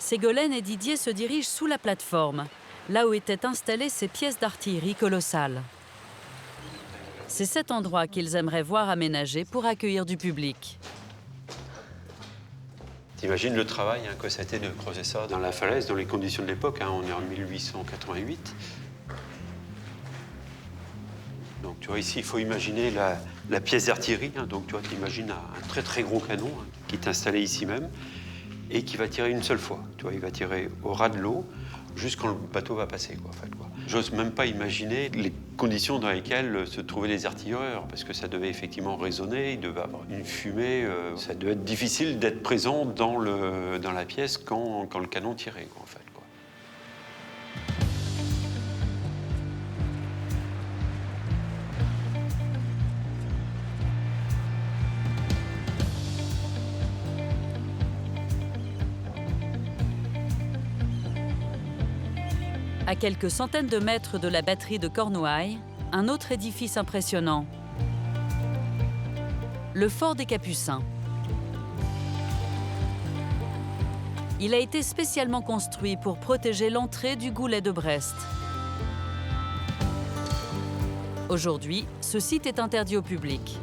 Ségolène et Didier se dirigent sous la plateforme, là où étaient installées ces pièces d'artillerie colossales. C'est cet endroit qu'ils aimeraient voir aménagé pour accueillir du public.
T'imagines le travail que ça a été de creuser ça dans la falaise, dans les conditions de l'époque. On est en 1888. Donc tu vois, ici, il faut imaginer la pièce d'artillerie. Donc tu vois, tu imagines un très très gros canon qui est installé ici même et qui va tirer une seule fois. Tu vois, il va tirer au ras de l'eau jusqu'à quand le bateau va passer. J'ose même pas imaginer les conditions dans lesquelles se trouvaient les artilleurs, parce que ça devait effectivement résonner, il devait avoir une fumée. Ça devait être difficile d'être présent dans la pièce quand le canon tirait, en fait.
À quelques centaines de mètres de la batterie de Cornouailles, un autre édifice impressionnant. Le fort des Capucins. Il a été spécialement construit pour protéger l'entrée du goulet de Brest. Aujourd'hui, ce site est interdit au public.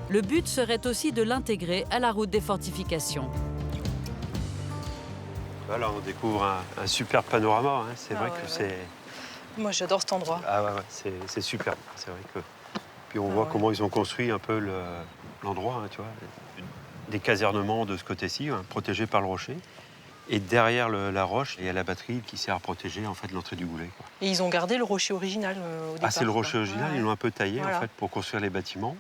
Le but serait aussi de l'intégrer à la route des fortifications.
Là, on découvre un super panorama. C'est vrai que c'est...
Moi, j'adore cet endroit.
Ah ouais, c'est superbe. C'est vrai que... Puis on voit comment ils ont construit un peu l'endroit, tu vois. Des casernements de ce côté-ci, protégés par le rocher. Et derrière la roche, il y a la batterie qui sert à protéger en fait l'entrée du goulet.
Et ils ont gardé le rocher original au départ.
C'est le rocher original. Ils l'ont un peu taillé
voilà.
en fait pour construire les bâtiments.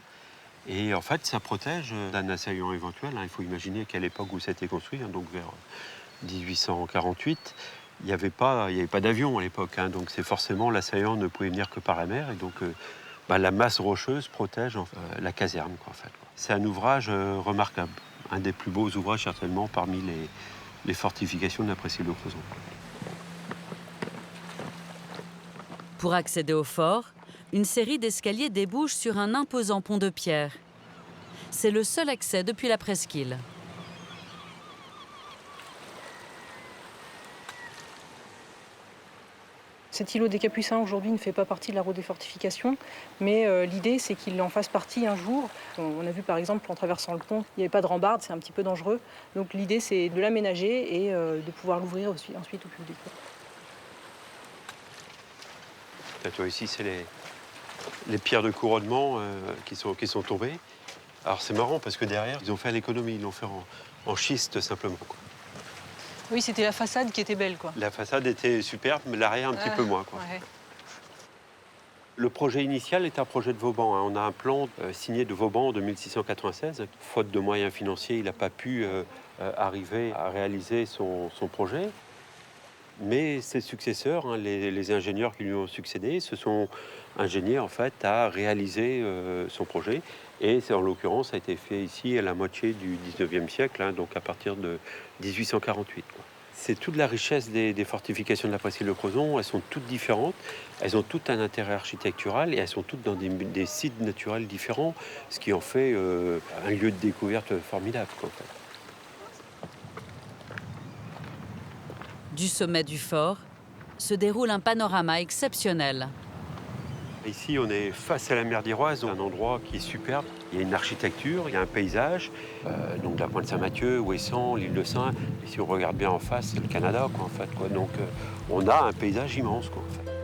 Et en fait, ça protège d'un assaillant éventuel. Il faut imaginer qu'à l'époque où ça a été construit, donc vers 1848, il n'y avait pas d'avion à l'époque. Donc c'est forcément l'assaillant ne pouvait venir que par la mer. Et donc la masse rocheuse protège la caserne. En fait. C'est un ouvrage remarquable. Un des plus beaux ouvrages certainement parmi les fortifications de la presqu'île de Crozon.
Pour accéder au fort, une série d'escaliers débouche sur un imposant pont de pierre. C'est le seul accès depuis la presqu'île.
Cet îlot des Capucins aujourd'hui ne fait pas partie de la route des fortifications, mais l'idée c'est qu'il en fasse partie un jour. On a vu par exemple en traversant le pont, il n'y avait pas de rambarde, c'est un petit peu dangereux. Donc l'idée c'est de l'aménager et de pouvoir l'ouvrir ensuite au public.
Là, toi, ici, c'est les pierres de couronnement qui sont tombées. Alors c'est marrant parce que derrière, ils ont fait l'économie, ils l'ont fait en schiste simplement.
Oui, c'était la façade qui était belle, quoi.
La façade était superbe, mais l'arrière un petit peu moins, quoi.
Ouais.
Le projet initial est un projet de Vauban. On a un plan signé de Vauban de 1696. Faute de moyens financiers, il n'a pas pu arriver à réaliser son projet. Mais ses successeurs, hein, les ingénieurs qui lui ont succédé, se sont ingéniés en fait à réaliser son projet. Et en l'occurrence, ça a été fait ici à la moitié du 19e siècle, hein, donc à partir de 1848. Quoi. C'est toute la richesse des fortifications de la presqu'île de Crozon. Elles sont toutes différentes, elles ont toutes un intérêt architectural et elles sont toutes dans des sites naturels différents, ce qui en fait un lieu de découverte formidable. Quoi, en fait.
Du sommet du fort se déroule un panorama exceptionnel.
Ici, on est face à la mer d'Iroise, un endroit qui est superbe. Il y a une architecture, il y a un paysage, donc la pointe Saint-Mathieu, Ouessant, l'île de Sein. Et si on regarde bien en face, c'est le Canada, quoi, en fait. Quoi. Donc, on a un paysage immense, quoi, en fait.